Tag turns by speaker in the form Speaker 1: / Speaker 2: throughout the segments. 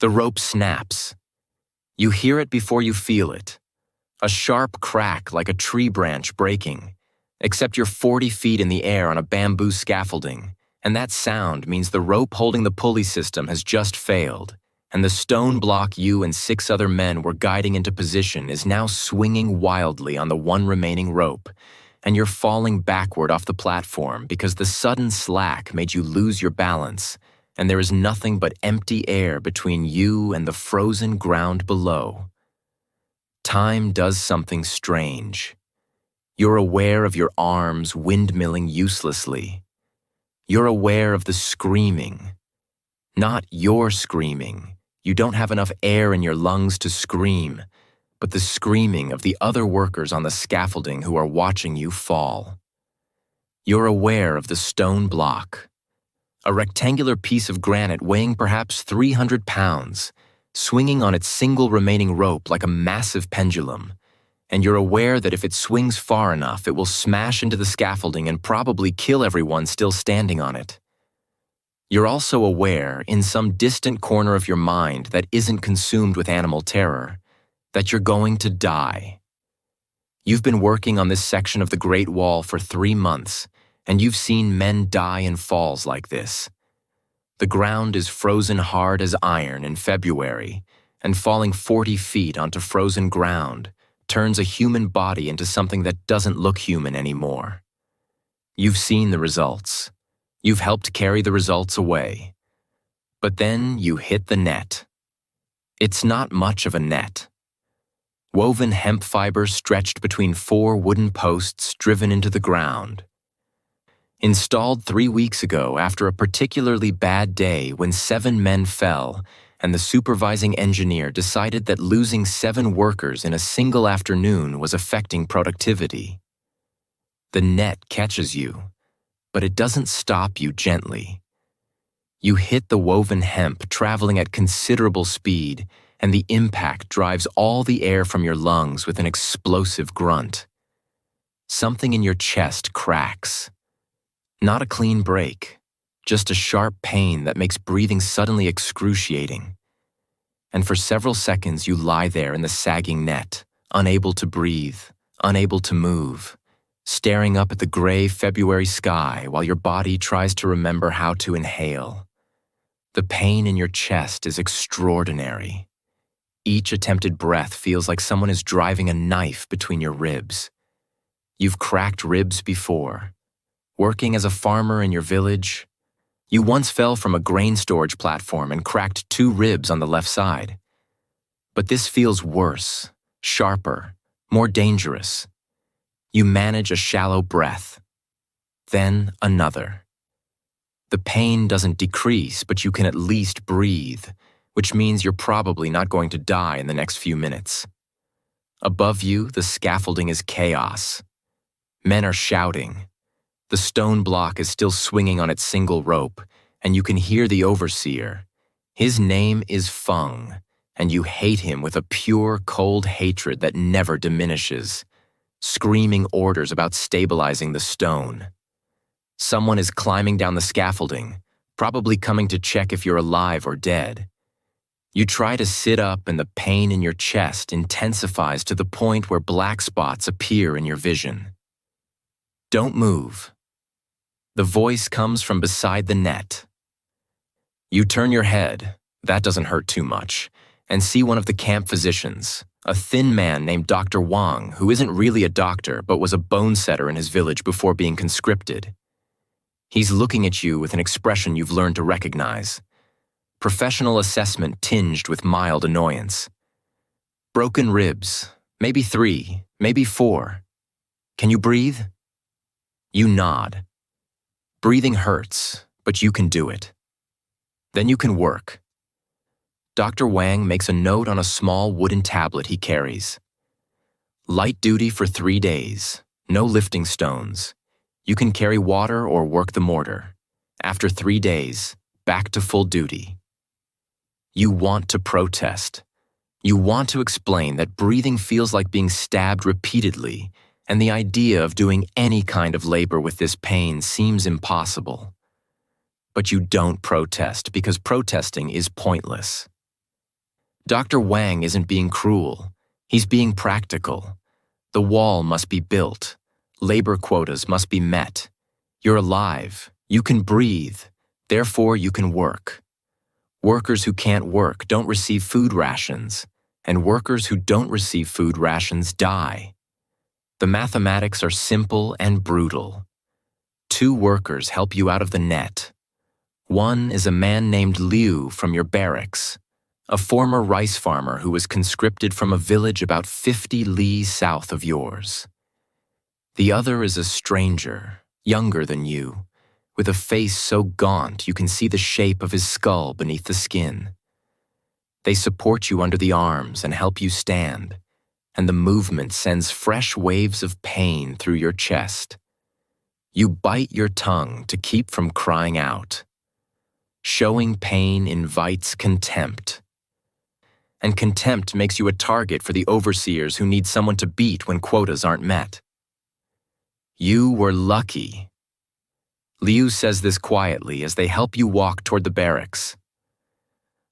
Speaker 1: The rope snaps. You hear it before you feel it. A sharp crack like a tree branch breaking, except you're 40 feet in the air on a bamboo scaffolding, and that sound means the rope holding the pulley system has just failed, and the stone block you and 6 other men were guiding into position is now swinging wildly on the one remaining rope, and you're falling backward off the platform because the sudden slack made you lose your balance, and there is nothing but empty air between you and the frozen ground below. Time does something strange. You're aware of your arms windmilling uselessly. You're aware of the screaming. Not your screaming. You don't have enough air in your lungs to scream, but the screaming of the other workers on the scaffolding who are watching you fall. You're aware of the stone block, a rectangular piece of granite weighing perhaps 300 pounds, swinging on its single remaining rope like a massive pendulum, and you're aware that if it swings far enough, it will smash into the scaffolding and probably kill everyone still standing on it. You're also aware, in some distant corner of your mind that isn't consumed with animal terror, that you're going to die. You've been working on this section of the Great Wall for 3 months, and you've seen men die in falls like this. The ground is frozen hard as iron in February, and falling 40 feet onto frozen ground turns a human body into something that doesn't look human anymore. You've seen the results. You've helped carry the results away. But then you hit the net. It's not much of a net. Woven hemp fibers stretched between 4 wooden posts driven into the ground. Installed 3 weeks ago after a particularly bad day when 7 men fell and the supervising engineer decided that losing 7 workers in a single afternoon was affecting productivity. The net catches you, but it doesn't stop you gently. You hit the woven hemp traveling at considerable speed, and the impact drives all the air from your lungs with an explosive grunt. Something in your chest cracks. Not a clean break, just a sharp pain that makes breathing suddenly excruciating. And for several seconds you lie there in the sagging net, unable to breathe, unable to move, staring up at the gray February sky while your body tries to remember how to inhale. The pain in your chest is extraordinary. Each attempted breath feels like someone is driving a knife between your ribs. You've cracked ribs before. Working as a farmer in your village, you once fell from a grain storage platform and cracked 2 ribs on the left side. But this feels worse, sharper, more dangerous. You manage a shallow breath, then another. The pain doesn't decrease, but you can at least breathe, which means you're probably not going to die in the next few minutes. Above you, the scaffolding is chaos. Men are shouting. The stone block is still swinging on its single rope, and you can hear the overseer. His name is Feng, and you hate him with a pure, cold hatred that never diminishes, screaming orders about stabilizing the stone. Someone is climbing down the scaffolding, probably coming to check if you're alive or dead. You try to sit up, and the pain in your chest intensifies to the point where black spots appear in your vision. Don't move. The voice comes from beside the net. You turn your head, that doesn't hurt too much, and see one of the camp physicians, a thin man named Dr. Wang, who isn't really a doctor but was a bone setter in his village before being conscripted. He's looking at you with an expression you've learned to recognize. Professional assessment tinged with mild annoyance. Broken ribs, maybe 3, maybe 4. Can you breathe? You nod. Breathing hurts, but you can do it. Then you can work. Dr. Wang makes a note on a small wooden tablet he carries. Light duty for 3 days, no lifting stones. You can carry water or work the mortar. After 3 days, back to full duty. You want to protest. You want to explain that breathing feels like being stabbed repeatedly, and the idea of doing any kind of labor with this pain seems impossible. But you don't protest because protesting is pointless. Dr. Wang isn't being cruel. He's being practical. The wall must be built. Labor quotas must be met. You're alive. You can breathe. Therefore, you can work. Workers who can't work don't receive food rations, and workers who don't receive food rations die. The mathematics are simple and brutal. 2 workers help you out of the net. One is a man named Liu from your barracks, a former rice farmer who was conscripted from a village about 50 li south of yours. The other is a stranger, younger than you, with a face so gaunt you can see the shape of his skull beneath the skin. They support you under the arms and help you stand, and the movement sends fresh waves of pain through your chest. You bite your tongue to keep from crying out. Showing pain invites contempt. And contempt makes you a target for the overseers who need someone to beat when quotas aren't met. You were lucky. Liu says this quietly as they help you walk toward the barracks.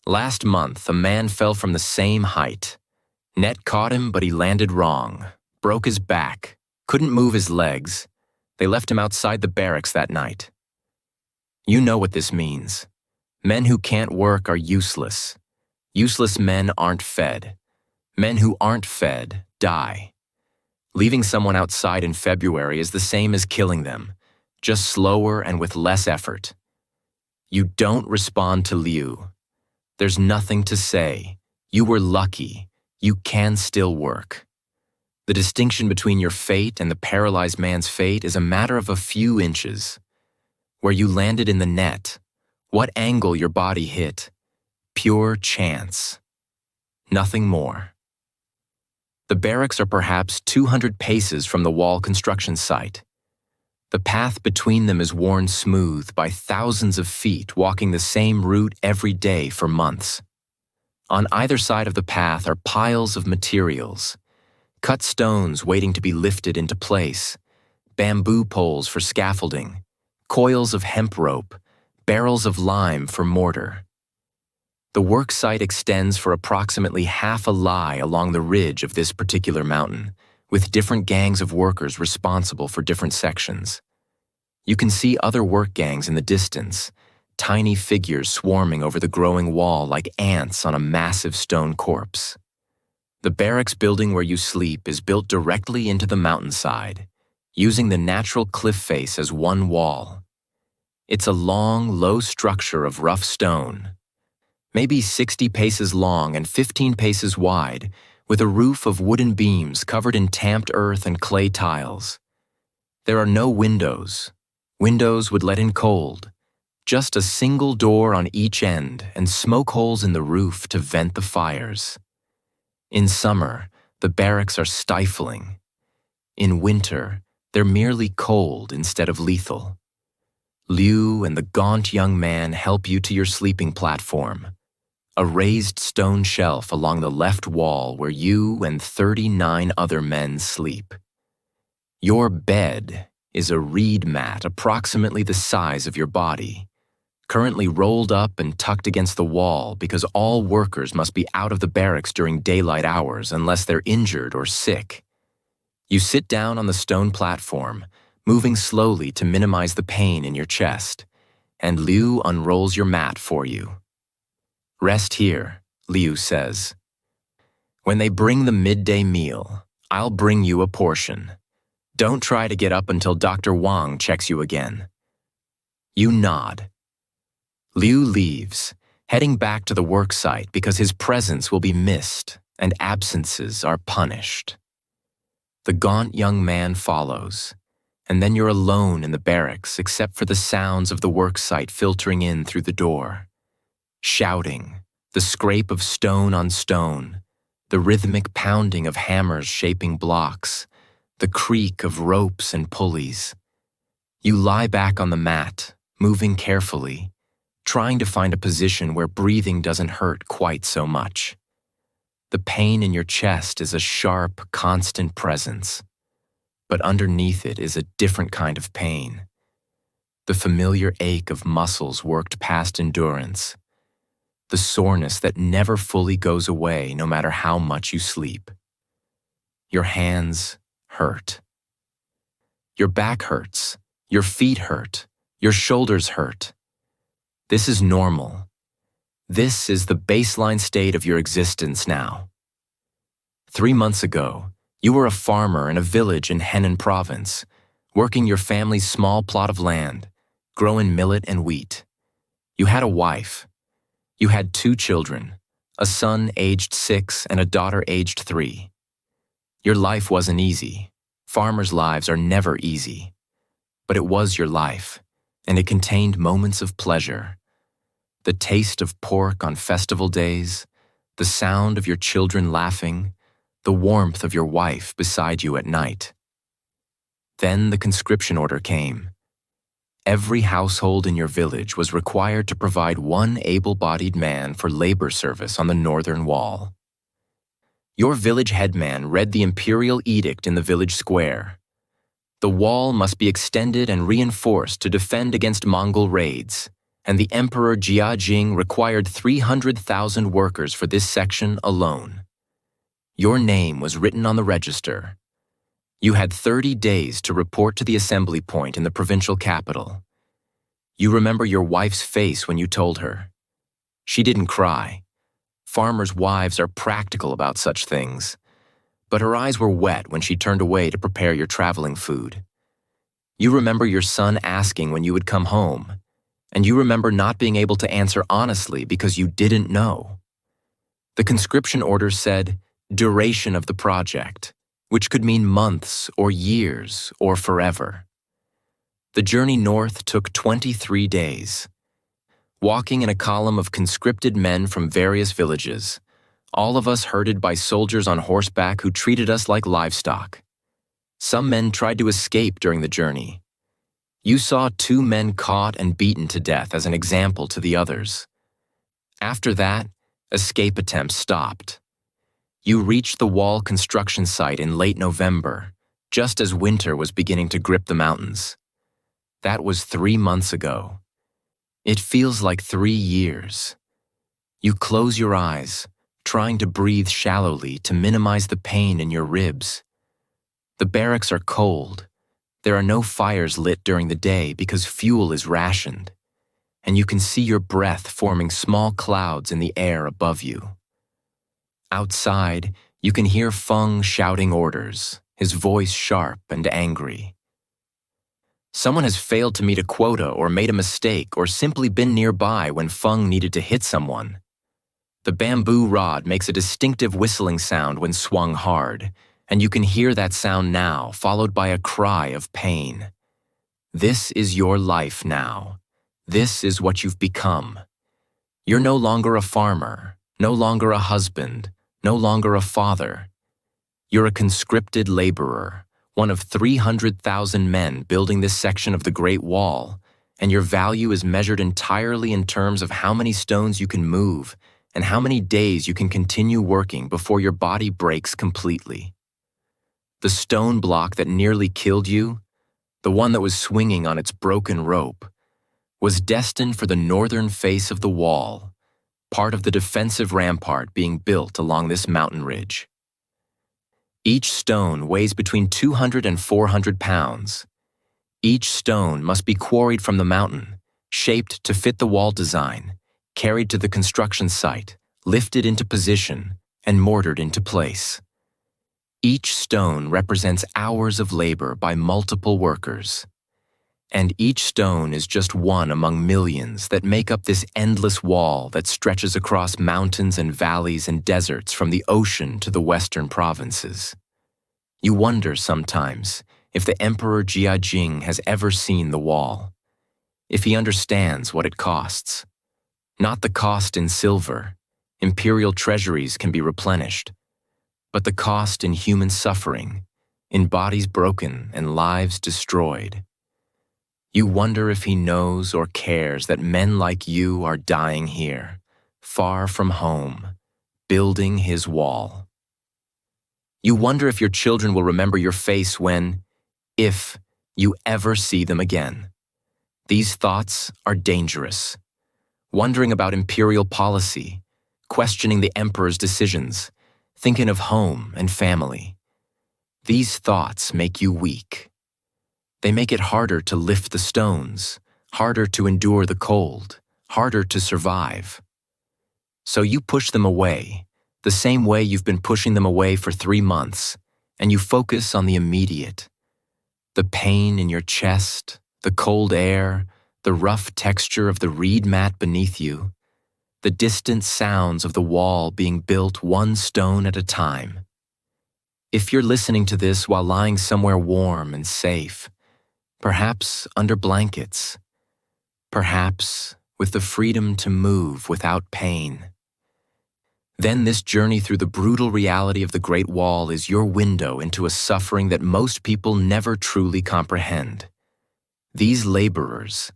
Speaker 1: Last month, a man fell from the same height. Net caught him, but he landed wrong, broke his back, couldn't move his legs. They left him outside the barracks that night. You know what this means. Men who can't work are useless. Useless men aren't fed. Men who aren't fed die. Leaving someone outside in February is the same as killing them, just slower and with less effort. You don't respond to Liu. There's nothing to say. You were lucky. You can still work. The distinction between your fate and the paralyzed man's fate is a matter of a few inches. Where you landed in the net, what angle your body hit, pure chance. Nothing more. The barracks are perhaps 200 paces from the wall construction site. The path between them is worn smooth by thousands of feet walking the same route every day for months. On either side of the path are piles of materials, cut stones waiting to be lifted into place, bamboo poles for scaffolding, coils of hemp rope, barrels of lime for mortar. The work site extends for approximately half a li along the ridge of this particular mountain, with different gangs of workers responsible for different sections. You can see other work gangs in the distance, tiny figures swarming over the growing wall like ants on a massive stone corpse. The barracks building where you sleep is built directly into the mountainside, using the natural cliff face as one wall. It's a long, low structure of rough stone, maybe 60 paces long and 15 paces wide, with a roof of wooden beams covered in tamped earth and clay tiles. There are no windows. Windows would let in cold. Just a single door on each end and smoke holes in the roof to vent the fires. In summer, the barracks are stifling. In winter, they're merely cold instead of lethal. Liu and the gaunt young man help you to your sleeping platform, a raised stone shelf along the left wall where you and 39 other men sleep. Your bed is a reed mat approximately the size of your body, currently rolled up and tucked against the wall because all workers must be out of the barracks during daylight hours unless they're injured or sick. You sit down on the stone platform, moving slowly to minimize the pain in your chest, and Liu unrolls your mat for you. Rest here, Liu says. When they bring the midday meal, I'll bring you a portion. Don't try to get up until Dr. Wang checks you again. You nod. Liu leaves, heading back to the work site because his presence will be missed and absences are punished. The gaunt young man follows, and then you're alone in the barracks except for the sounds of the work site filtering in through the door. Shouting, the scrape of stone on stone, the rhythmic pounding of hammers shaping blocks, the creak of ropes and pulleys. You lie back on the mat, moving carefully, trying to find a position where breathing doesn't hurt quite so much. The pain in your chest is a sharp, constant presence, but underneath it is a different kind of pain. The familiar ache of muscles worked past endurance. the soreness that never fully goes away no matter how much you sleep. Your hands hurt. Your back hurts. Your feet hurt. Your shoulders hurt. This is normal. This is the baseline state of your existence now. 3 months ago, you were a farmer in a village in Henan province, working your family's small plot of land, growing millet and wheat. You had a wife. You had 2 children, a son aged 6 and a daughter aged 3. Your life wasn't easy. Farmers' lives are never easy. But it was your life, and it contained moments of pleasure. The taste of pork on festival days, the sound of your children laughing, the warmth of your wife beside you at night. Then the conscription order came. Every household in your village was required to provide 1 able-bodied man for labor service on the northern wall. Your village headman read the imperial edict in the village square. The wall must be extended and reinforced to defend against Mongol raids, and the Emperor Jia required 300,000 workers for this section alone. Your name was written on the register. You had 30 days to report to the assembly point in the provincial capital. You remember your wife's face when you told her. She didn't cry. Farmers' wives are practical about such things. But her eyes were wet when she turned away to prepare your traveling food. You remember your son asking when you would come home, and you remember not being able to answer honestly because you didn't know. The conscription order said, duration of the project, which could mean months or years or forever. The journey north took 23 days. Walking in a column of conscripted men from various villages, all of us herded by soldiers on horseback who treated us like livestock. Some men tried to escape during the journey. You saw 2 men caught and beaten to death as an example to the others. After that, escape attempts stopped. You reached the wall construction site in late November, just as winter was beginning to grip the mountains. That was 3 months ago. It feels like 3 years. You close your eyes, trying to breathe shallowly to minimize the pain in your ribs. The barracks are cold. There are no fires lit during the day because fuel is rationed, and you can see your breath forming small clouds in the air above you. Outside, you can hear Feng shouting orders, his voice sharp and angry. Someone has failed to meet a quota or made a mistake or simply been nearby when Feng needed to hit someone. The bamboo rod makes a distinctive whistling sound when swung hard, and you can hear that sound now, followed by a cry of pain. This is your life now. This is what you've become. You're no longer a farmer, no longer a husband, no longer a father. You're a conscripted laborer, one of 300,000 men building this section of the Great Wall, and your value is measured entirely in terms of how many stones you can move and how many days you can continue working before your body breaks completely. The stone block that nearly killed you, the one that was swinging on its broken rope, was destined for the northern face of the wall, part of the defensive rampart being built along this mountain ridge. Each stone weighs between 200 and 400 pounds. Each stone must be quarried from the mountain, shaped to fit the wall design, carried to the construction site, lifted into position, and mortared into place. Each stone represents hours of labor by multiple workers. And each stone is just one among millions that make up this endless wall that stretches across mountains and valleys and deserts from the ocean to the western provinces. You wonder sometimes if the Emperor Jia has ever seen the wall, if he understands what it costs. Not the cost in silver, imperial treasuries can be replenished, but the cost in human suffering, in bodies broken and lives destroyed. You wonder if he knows or cares that men like you are dying here, far from home, building his wall. You wonder if your children will remember your face when, if you ever see them again. These thoughts are dangerous. wondering about imperial policy, questioning the emperor's decisions, thinking of home and family. These thoughts make you weak. They make it harder to lift the stones, harder to endure the cold, harder to survive. So you push them away, the same way you've been pushing them away for 3 months, and you focus on the immediate. The pain in your chest, the cold air, the rough texture of the reed mat beneath you, the distant sounds of the wall being built one stone at a time. If you're listening to this while lying somewhere warm and safe, perhaps under blankets, perhaps with the freedom to move without pain, then this journey through the brutal reality of the Great Wall is your window into a suffering that most people never truly comprehend. These laborers,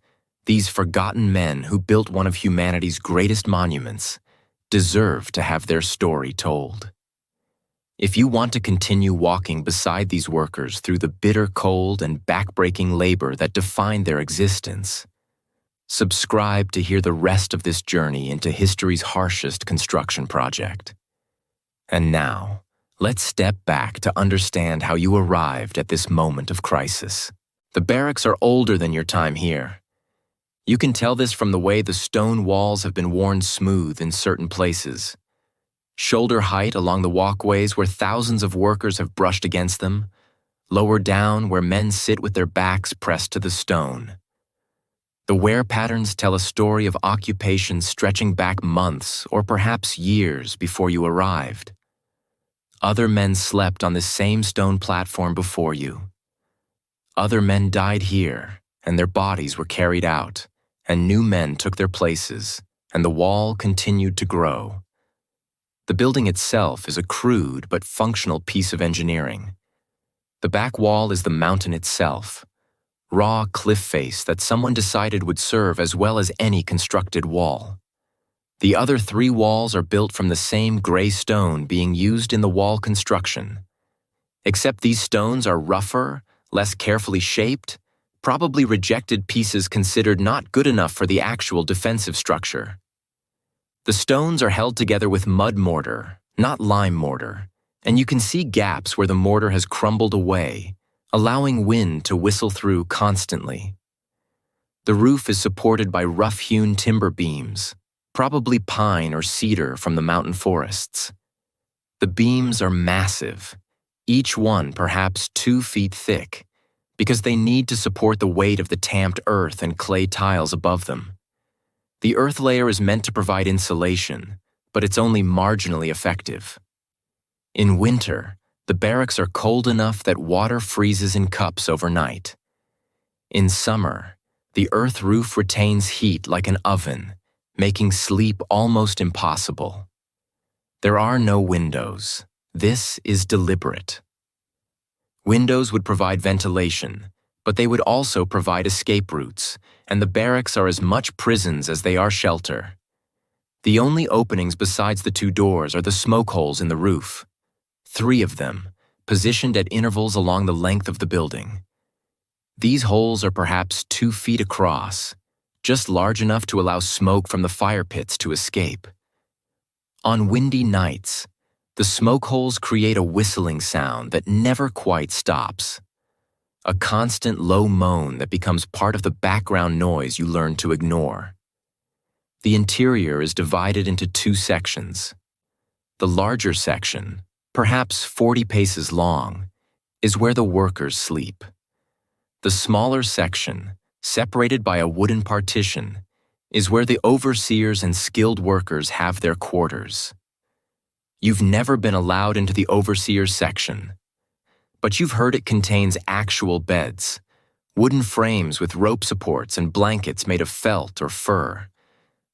Speaker 1: these forgotten men who built one of humanity's greatest monuments, deserve to have their story told. If you want to continue walking beside these workers through the bitter cold and backbreaking labor that define their existence, subscribe to hear the rest of this journey into history's harshest construction project. And now, let's step back to understand how you arrived at this moment of crisis. The barracks are older than your time here. You can tell this from the way the stone walls have been worn smooth in certain places. Shoulder height along the walkways where thousands of workers have brushed against them, lower down where men sit with their backs pressed to the stone. The wear patterns tell a story of occupation stretching back months or perhaps years before you arrived. Other men slept on the same stone platform before you. Other men died here, and their bodies were carried out, and new men took their places, and the wall continued to grow. The building itself is a crude but functional piece of engineering. The back wall is the mountain itself, raw cliff face that someone decided would serve as well as any constructed wall. The other 3 walls are built from the same gray stone being used in the wall construction. Except these stones are rougher, less carefully shaped, probably rejected pieces considered not good enough for the actual defensive structure. The stones are held together with mud mortar, not lime mortar, and you can see gaps where the mortar has crumbled away, allowing wind to whistle through constantly. The roof is supported by rough-hewn timber beams, probably pine or cedar from the mountain forests. The beams are massive, each one perhaps 2 feet thick, because they need to support the weight of the tamped earth and clay tiles above them. The earth layer is meant to provide insulation, but it's only marginally effective. In winter, the barracks are cold enough that water freezes in cups overnight. In summer, the earth roof retains heat like an oven, making sleep almost impossible. There are no windows. This is deliberate. Windows would provide ventilation, but they would also provide escape routes, and the barracks are as much prisons as they are shelter. The only openings besides the 2 doors are the smoke holes in the roof. 3 of them, positioned at intervals along the length of the building. These holes are perhaps 2 feet across, just large enough to allow smoke from the fire pits to escape. On windy nights, the smoke holes create a whistling sound that never quite stops. A constant low moan that becomes part of the background noise you learn to ignore. The interior is divided into 2 sections. The larger section, perhaps 40 paces long, is where the workers sleep. The smaller section, separated by a wooden partition, is where the overseers and skilled workers have their quarters. You've never been allowed into the overseers section, but you've heard it contains actual beds, wooden frames with rope supports and blankets made of felt or fur.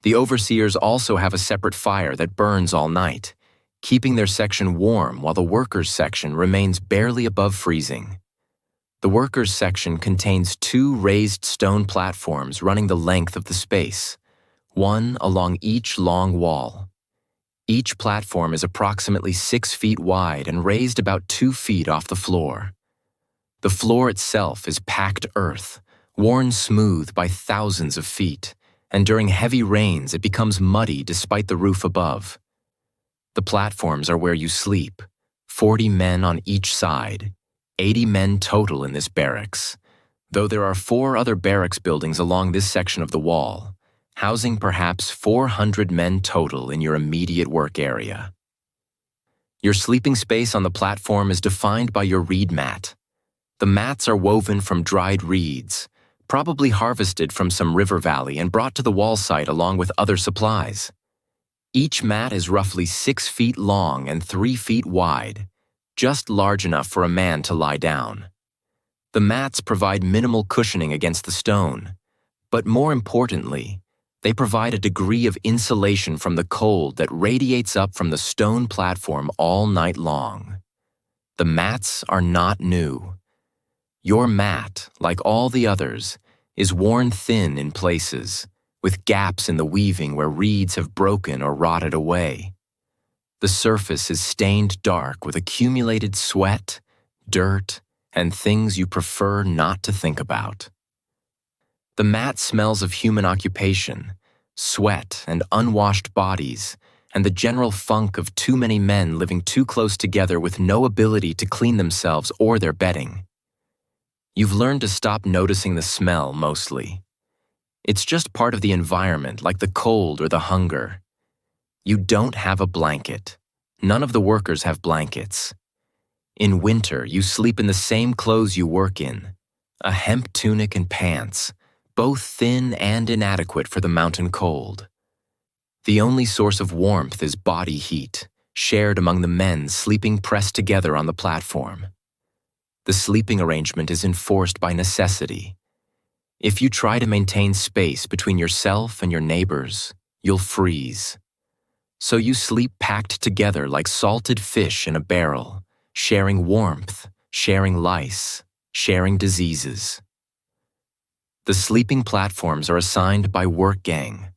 Speaker 1: The overseers also have a separate fire that burns all night, keeping their section warm while the workers' section remains barely above freezing. The workers' section contains 2 raised stone platforms running the length of the space, one along each long wall. Each platform is approximately 6 feet wide and raised about 2 feet off the floor. The floor itself is packed earth, worn smooth by thousands of feet, and during heavy rains it becomes muddy despite the roof above. The platforms are where you sleep, 40 men on each side, 80 men total in this barracks, though there are 4 other barracks buildings along this section of the wall, housing perhaps 400 men total in your immediate work area. Your sleeping space on the platform is defined by your reed mat. The mats are woven from dried reeds, probably harvested from some river valley and brought to the wall site along with other supplies. Each mat is roughly 6 feet long and 3 feet wide, just large enough for a man to lie down. The mats provide minimal cushioning against the stone, but more importantly, they provide a degree of insulation from the cold that radiates up from the stone platform all night long. The mats are not new. Your mat, like all the others, is worn thin in places, with gaps in the weaving where reeds have broken or rotted away. The surface is stained dark with accumulated sweat, dirt, and things you prefer not to think about. The mat smells of human occupation, sweat and unwashed bodies, and the general funk of too many men living too close together with no ability to clean themselves or their bedding. You've learned to stop noticing the smell mostly. It's just part of the environment, like the cold or the hunger. You don't have a blanket. None of the workers have blankets. In winter, you sleep in the same clothes you work in, a hemp tunic and pants, both thin and inadequate for the mountain cold. The only source of warmth is body heat, shared among the men sleeping pressed together on the platform. The sleeping arrangement is enforced by necessity. If you try to maintain space between yourself and your neighbors, you'll freeze. So you sleep packed together like salted fish in a barrel, sharing warmth, sharing lice, sharing diseases. The sleeping platforms are assigned by work gang.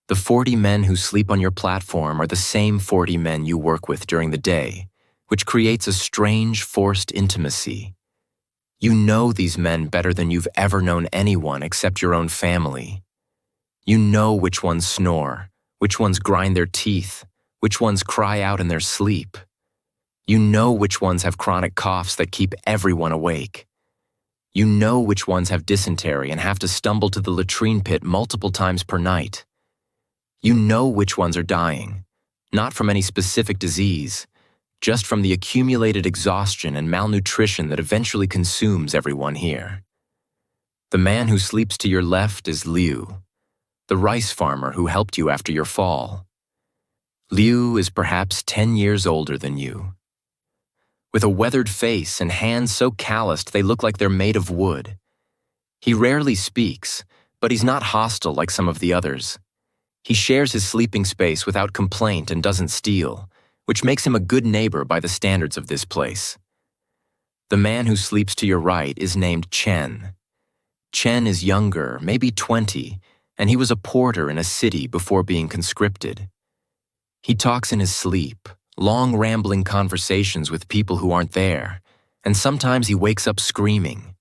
Speaker 1: The 40 men who sleep on your platform are the same 40 men you work with during the day, which creates a strange, forced intimacy. You know these men better than you've ever known anyone except your own family. You know which ones snore, which ones grind their teeth, which ones cry out in their sleep. You know which ones have chronic coughs that keep everyone awake. You know which ones have dysentery and have to stumble to the latrine pit multiple times per night. You know which ones are dying, not from any specific disease, just from the accumulated exhaustion and malnutrition that eventually consumes everyone here. The man who sleeps to your left is Liu, the rice farmer who helped you after your fall. Liu is perhaps 10 years older than you. With a weathered face and hands so calloused they look like they're made of wood. He rarely speaks, but he's not hostile like some of the others. He shares his sleeping space without complaint and doesn't steal, which makes him a good neighbor by the standards of this place. The man who sleeps to your right is named Chen. Chen is younger, maybe 20, and he was a porter in a city before being conscripted. He talks in his sleep, long rambling conversations with people who aren't there, and sometimes he wakes up screaming.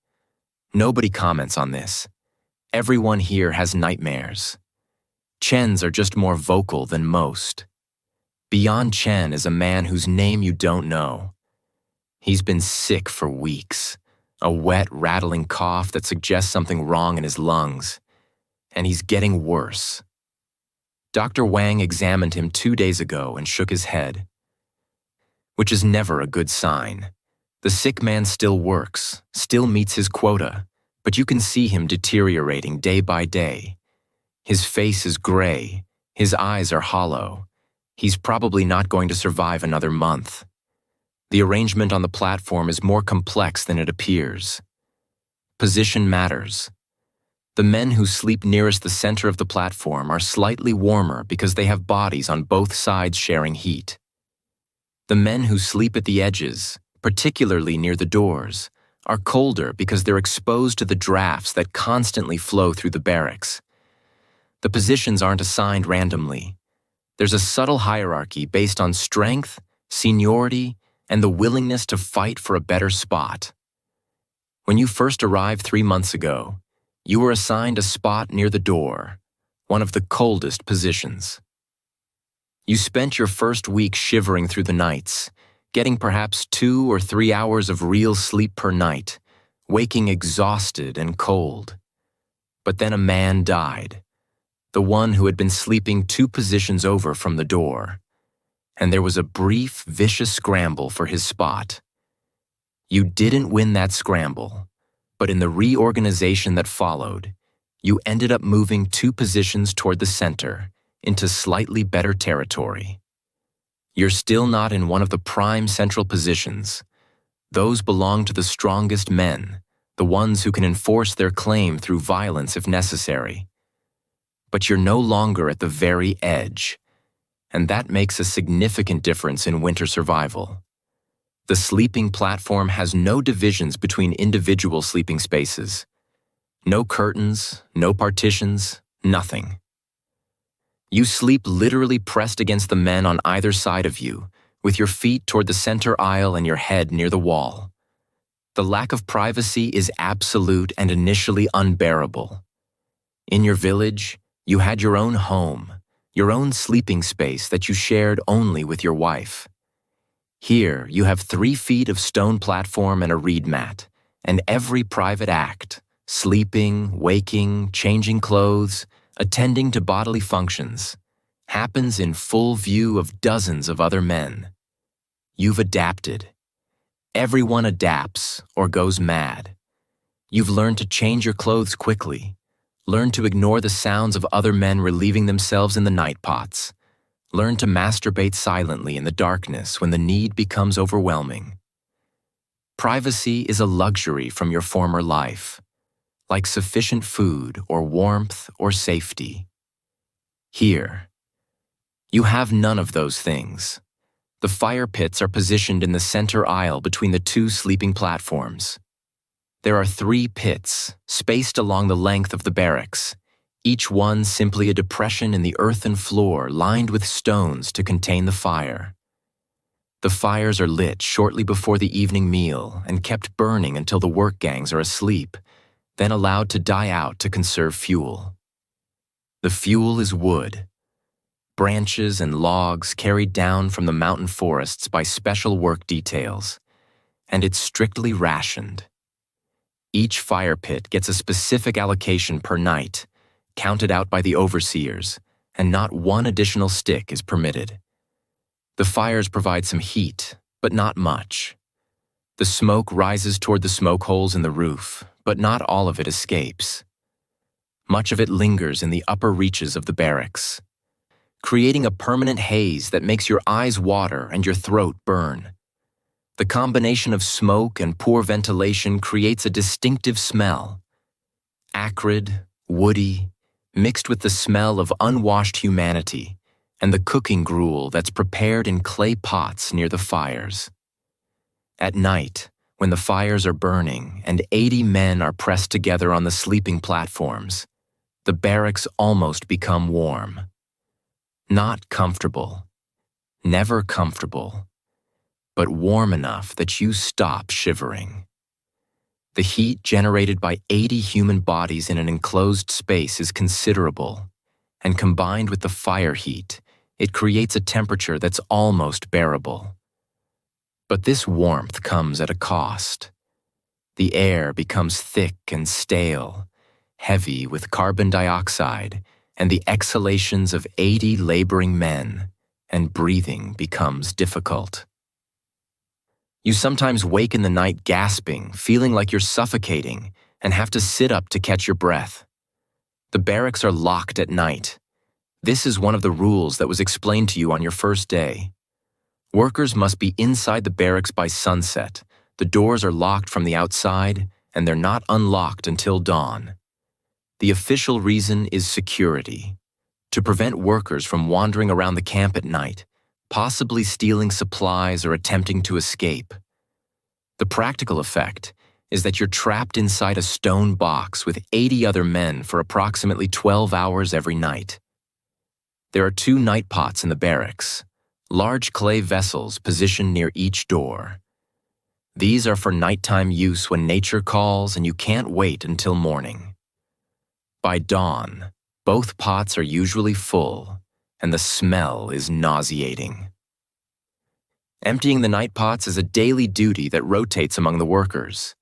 Speaker 1: Nobody comments on this. Everyone here has nightmares. Chen's are just more vocal than most. Beyond Chen is a man whose name you don't know. He's been sick for weeks, a wet, rattling cough that suggests something wrong in his lungs, and he's getting worse. Dr. Wang examined him 2 days ago and shook his head, which is never a good sign. The sick man still works, still meets his quota, but you can see him deteriorating day by day. His face is gray, his eyes are hollow. He's probably not going to survive another month. The arrangement on the platform is more complex than it appears. Position matters. The men who sleep nearest the center of the platform are slightly warmer because they have bodies on both sides sharing heat. The men who sleep at the edges, particularly near the doors, are colder because they're exposed to the drafts that constantly flow through the barracks. The positions aren't assigned randomly. There's a subtle hierarchy based on strength, seniority, and the willingness to fight for a better spot. When you first arrived 3 months ago, you were assigned a spot near the door, one of the coldest positions. You spent your first week shivering through the nights, getting perhaps 2 or 3 hours of real sleep per night, waking exhausted and cold. But then a man died, the one who had been sleeping 2 positions over from the door, and there was a brief, vicious scramble for his spot. You didn't win that scramble, but in the reorganization that followed, you ended up moving 2 positions toward the center, into slightly better territory. You're still not in one of the prime central positions. Those belong to the strongest men, the ones who can enforce their claim through violence if necessary. But you're no longer at the very edge, and that makes a significant difference in winter survival. The sleeping platform has no divisions between individual sleeping spaces. No curtains, no partitions, nothing. You sleep literally pressed against the men on either side of you, with your feet toward the center aisle and your head near the wall. The lack of privacy is absolute and initially unbearable. In your village, you had your own home, your own sleeping space that you shared only with your wife. Here, you have 3 feet of stone platform and a reed mat, and every private act, sleeping, waking, changing clothes, attending to bodily functions, happens in full view of dozens of other men. You've adapted. Everyone adapts or goes mad. You've learned to change your clothes quickly, learned to ignore the sounds of other men relieving themselves in the night pots, learned to masturbate silently in the darkness when the need becomes overwhelming. Privacy is a luxury from your former life, like sufficient food or warmth or safety. Here, you have none of those things. The fire pits are positioned in the center aisle between the 2 sleeping platforms. There are 3 pits, spaced along the length of the barracks, each one simply a depression in the earthen floor lined with stones to contain the fire. The fires are lit shortly before the evening meal and kept burning until the work gangs are asleep, then allowed to die out to conserve fuel. The fuel is wood, branches and logs carried down from the mountain forests by special work details, and it's strictly rationed. Each fire pit gets a specific allocation per night, counted out by the overseers, and not one additional stick is permitted. The fires provide some heat, but not much. The smoke rises toward the smoke holes in the roof, but not all of it escapes. Much of it lingers in the upper reaches of the barracks, creating a permanent haze that makes your eyes water and your throat burn. The combination of smoke and poor ventilation creates a distinctive smell. Acrid, woody, mixed with the smell of unwashed humanity and the cooking gruel that's prepared in clay pots near the fires. At night, when the fires are burning and 80 men are pressed together on the sleeping platforms, the barracks almost become warm. Not comfortable, never comfortable, but warm enough that you stop shivering. The heat generated by 80 human bodies in an enclosed space is considerable, and combined with the fire heat, it creates a temperature that's almost bearable. But this warmth comes at a cost. The air becomes thick and stale, heavy with carbon dioxide and the exhalations of 80 laboring men, and breathing becomes difficult. You sometimes wake in the night gasping, feeling like you're suffocating, and have to sit up to catch your breath. The barracks are locked at night. This is one of the rules that was explained to you on your first day. Workers must be inside the barracks by sunset. The doors are locked from the outside, and they're not unlocked until dawn. The official reason is security, to prevent workers from wandering around the camp at night, possibly stealing supplies or attempting to escape. The practical effect is that you're trapped inside a stone box with 80 other men for approximately 12 hours every night. There are 2 night pots in the barracks, large clay vessels positioned near each door. These are for nighttime use when nature calls and you can't wait until morning. By dawn, Both pots are usually full, and the smell is nauseating. Emptying the night pots is a daily duty that rotates among the workers.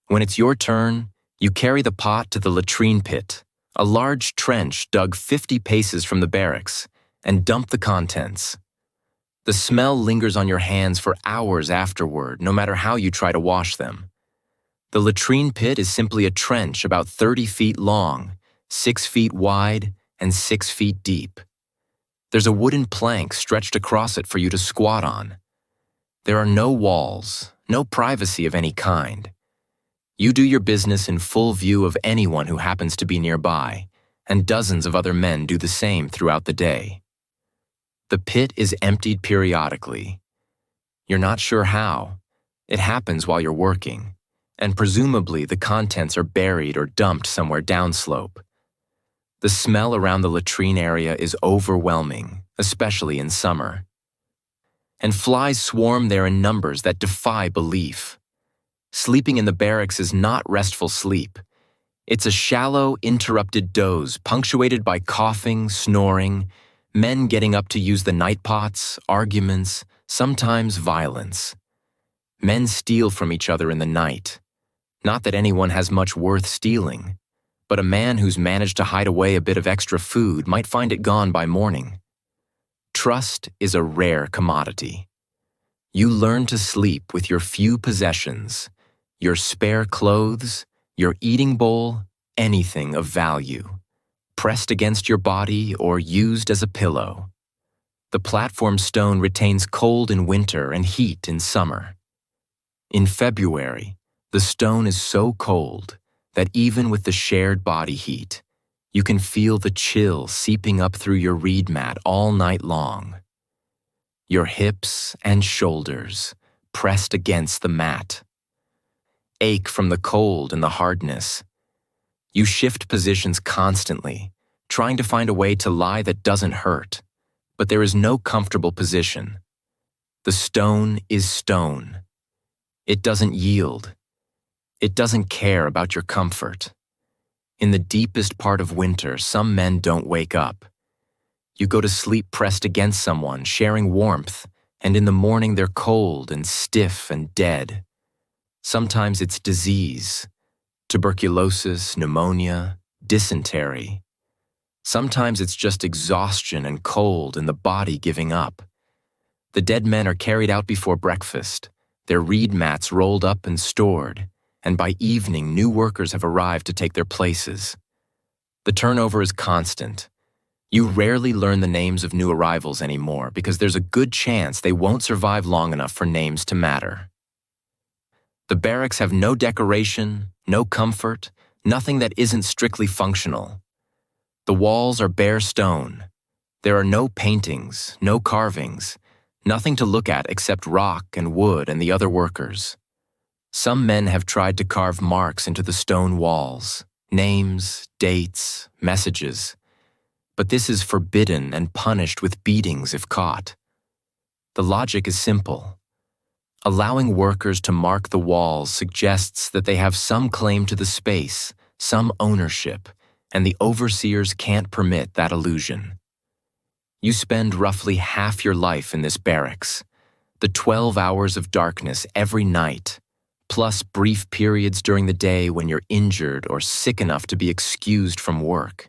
Speaker 1: When it's your turn, you carry the pot to the latrine pit, a large trench dug 50 paces from the barracks, and dump the contents. The smell lingers on your hands for hours afterward, no matter how you try to wash them. The latrine pit is simply a trench about 30 feet long, 6 feet wide, and 6 feet deep. There's a wooden plank stretched across it for you to squat on. There are no walls, no privacy of any kind. You do your business in full view of anyone who happens to be nearby, and dozens of other men do the same throughout the day. The pit is emptied periodically. You're not sure how. It happens while you're working, and presumably the contents are buried or dumped somewhere downslope. The smell around the latrine area is overwhelming, especially in summer. And flies swarm there in numbers that defy belief. Sleeping in the barracks is not restful sleep. It's a shallow, interrupted doze punctuated by coughing, snoring, men getting up to use the night pots, arguments, sometimes violence. Men steal from each other in the night. Not that anyone has much worth stealing, but a man who's managed to hide away a bit of extra food might find it gone by morning. Trust is a rare commodity. You learn to sleep with your few possessions, your spare clothes, your eating bowl, anything of value, pressed against your body or used as a pillow. The platform stone retains cold in winter and heat in summer. In February, the stone is so cold that even with the shared body heat, you can feel the chill seeping up through your reed mat all night long. Your hips and shoulders pressed against the mat ache from the cold and the hardness. You shift positions constantly, trying to find a way to lie that doesn't hurt, but there is no comfortable position. The stone is stone. It doesn't yield. It doesn't care about your comfort. In the deepest part of winter, some men don't wake up. You go to sleep pressed against someone, sharing warmth, and in the morning they're cold and stiff and dead. Sometimes it's disease, tuberculosis, pneumonia, dysentery. Sometimes it's just exhaustion and cold and the body giving up. The dead men are carried out before breakfast, their reed mats rolled up and stored, and by evening new workers have arrived to take their places. The turnover is constant. You rarely learn the names of new arrivals anymore because there's a good chance they won't survive long enough for names to matter. The barracks have no decoration, no comfort, nothing that isn't strictly functional. The walls are bare stone. There are no paintings, no carvings, nothing to look at except rock and wood and the other workers. Some men have tried to carve marks into the stone walls, names, dates, messages. But this is forbidden and punished with beatings if caught. The logic is simple. Allowing workers to mark the walls suggests that they have some claim to the space, some ownership, and the overseers can't permit that illusion. You spend roughly half your life in this barracks, the 12 hours of darkness every night, plus brief periods during the day when you're injured or sick enough to be excused from work.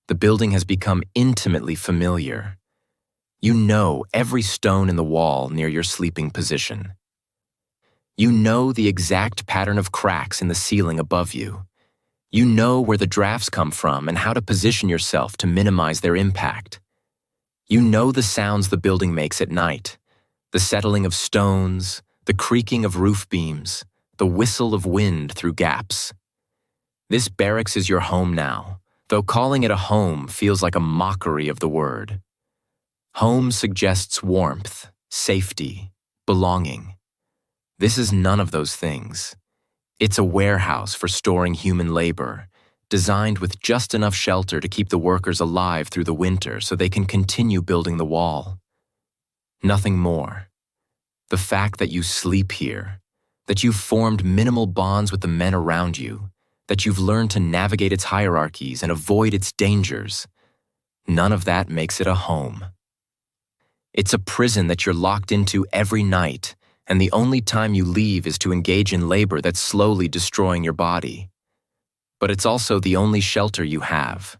Speaker 1: The building has become intimately familiar. You know every stone in the wall near your sleeping position. You know the exact pattern of cracks in the ceiling above you. You know where the drafts come from and how to position yourself to minimize their impact. You know the sounds the building makes at night, the settling of stones, the creaking of roof beams, the whistle of wind through gaps. This barracks is your home now, though calling it a home feels like a mockery of the word. Home suggests warmth, safety, belonging. This is none of those things. It's a warehouse for storing human labor, designed with just enough shelter to keep the workers alive through the winter so they can continue building the wall. Nothing more. The fact that you sleep here, that you've formed minimal bonds with the men around you, that you've learned to navigate its hierarchies and avoid its dangers. None of that makes it a home. It's a prison that you're locked into every night, and the only time you leave is to engage in labor that's slowly destroying your body. But it's also the only shelter you have.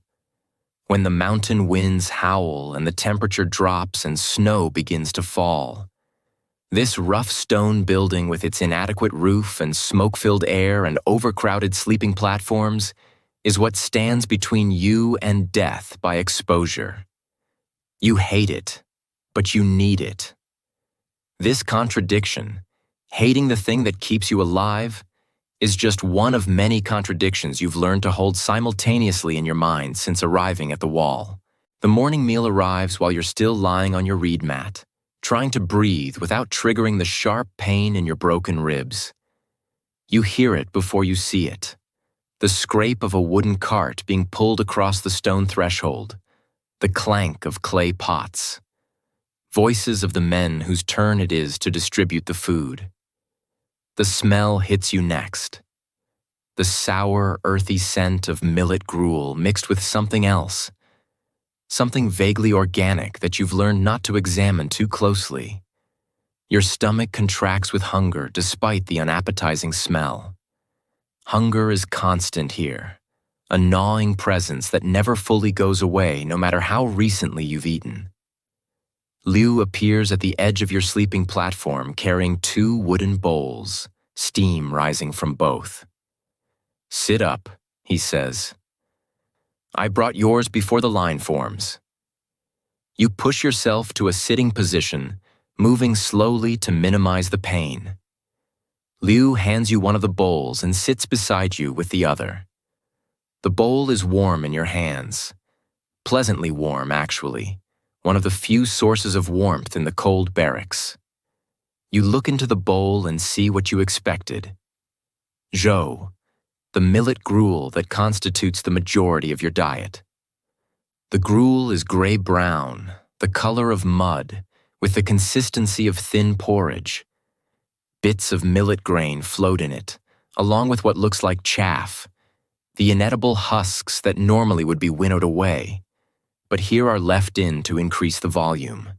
Speaker 1: When the mountain winds howl and the temperature drops and snow begins to fall, this rough stone building with its inadequate roof and smoke-filled air and overcrowded sleeping platforms is what stands between you and death by exposure. You hate it, but you need it. This contradiction, hating the thing that keeps you alive, is just one of many contradictions you've learned to hold simultaneously in your mind since arriving at the wall. The morning meal arrives while you're still lying on your reed mat, trying to breathe without triggering the sharp pain in your broken ribs. You hear it before you see it. The scrape of a wooden cart being pulled across the stone threshold, the clank of clay pots, voices of the men whose turn it is to distribute the food. The smell hits you next. The sour, earthy scent of millet gruel mixed with something else, something vaguely organic that you've learned not to examine too closely. Your stomach contracts with hunger despite the unappetizing smell. Hunger is constant here, a gnawing presence that never fully goes away no matter how recently you've eaten. Liu appears at the edge of your sleeping platform carrying 2 wooden bowls, steam rising from both. "Sit up," he says. "I brought yours before the line forms." You push yourself to a sitting position, moving slowly to minimize the pain. Liu hands you one of the bowls and sits beside you with the other. The bowl is warm in your hands. Pleasantly warm, actually. One of the few sources of warmth in the cold barracks. You look into the bowl and see what you expected. Zhou, the millet gruel that constitutes the majority of your diet. The gruel is gray-brown, the color of mud, with the consistency of thin porridge. Bits of millet grain float in it, along with what looks like chaff, the inedible husks that normally would be winnowed away, but here are left in to increase the volume.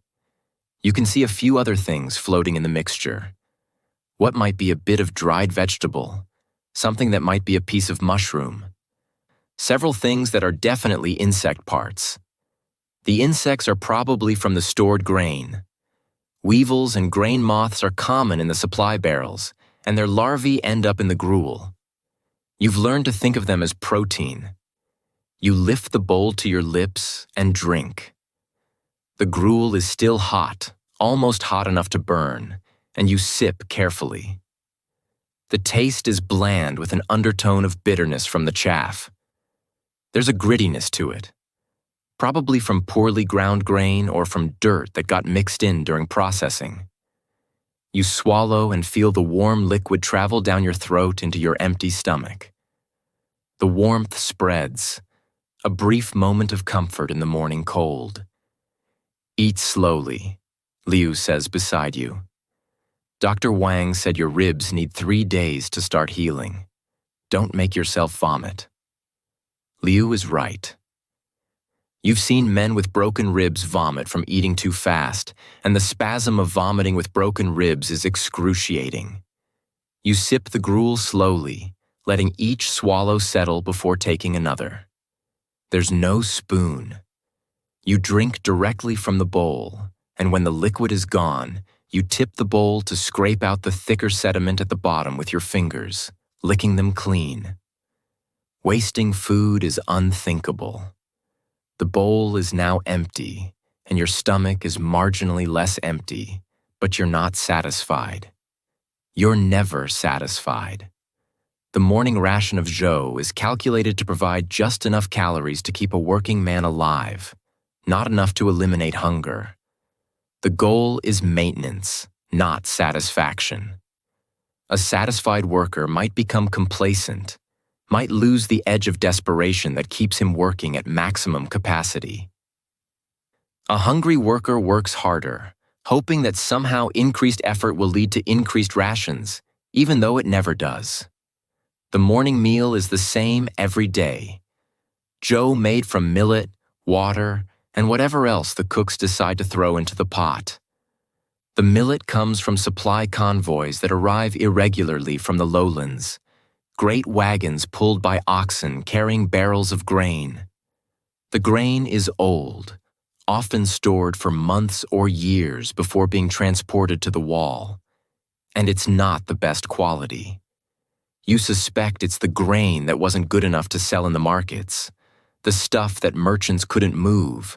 Speaker 1: You can see a few other things floating in the mixture. What might be a bit of dried vegetable, something that might be a piece of mushroom. Several things that are definitely insect parts. The insects are probably from the stored grain. Weevils and grain moths are common in the supply barrels, and their larvae end up in the gruel. You've learned to think of them as protein. You lift the bowl to your lips and drink. The gruel is still hot, almost hot enough to burn, and you sip carefully. The taste is bland with an undertone of bitterness from the chaff. There's a grittiness to it, probably from poorly ground grain or from dirt that got mixed in during processing. You swallow and feel the warm liquid travel down your throat into your empty stomach. The warmth spreads, a brief moment of comfort in the morning cold. "Eat slowly," Liu says beside you. "Dr. Wang said your ribs need 3 days to start healing. Don't make yourself vomit." Liu is right. You've seen men with broken ribs vomit from eating too fast, and the spasm of vomiting with broken ribs is excruciating. You sip the gruel slowly, letting each swallow settle before taking another. There's no spoon. You drink directly from the bowl, and when the liquid is gone, you tip the bowl to scrape out the thicker sediment at the bottom with your fingers, licking them clean. Wasting food is unthinkable. The bowl is now empty, and your stomach is marginally less empty, but you're not satisfied. You're never satisfied. The morning ration of Zhou is calculated to provide just enough calories to keep a working man alive, not enough to eliminate hunger. The goal is maintenance, not satisfaction. A satisfied worker might become complacent, might lose the edge of desperation that keeps him working at maximum capacity. A hungry worker works harder, hoping that somehow increased effort will lead to increased rations, even though it never does. The morning meal is the same every day. Dough made from millet, water, and whatever else the cooks decide to throw into the pot. The millet comes from supply convoys that arrive irregularly from the lowlands, great wagons pulled by oxen carrying barrels of grain. The grain is old, often stored for months or years before being transported to the wall, and it's not the best quality. You suspect it's the grain that wasn't good enough to sell in the markets, the stuff that merchants couldn't move,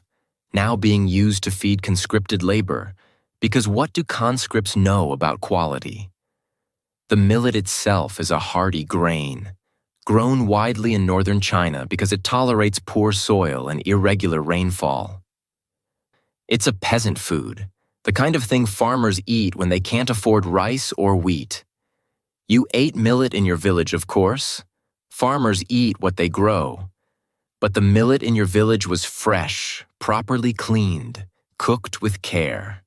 Speaker 1: now being used to feed conscripted labor, because what do conscripts know about quality? The millet itself is a hardy grain, grown widely in northern China because it tolerates poor soil and irregular rainfall. It's a peasant food, the kind of thing farmers eat when they can't afford rice or wheat. You ate millet in your village, of course. Farmers eat what they grow. But the millet in your village was fresh, properly cleaned, cooked with care.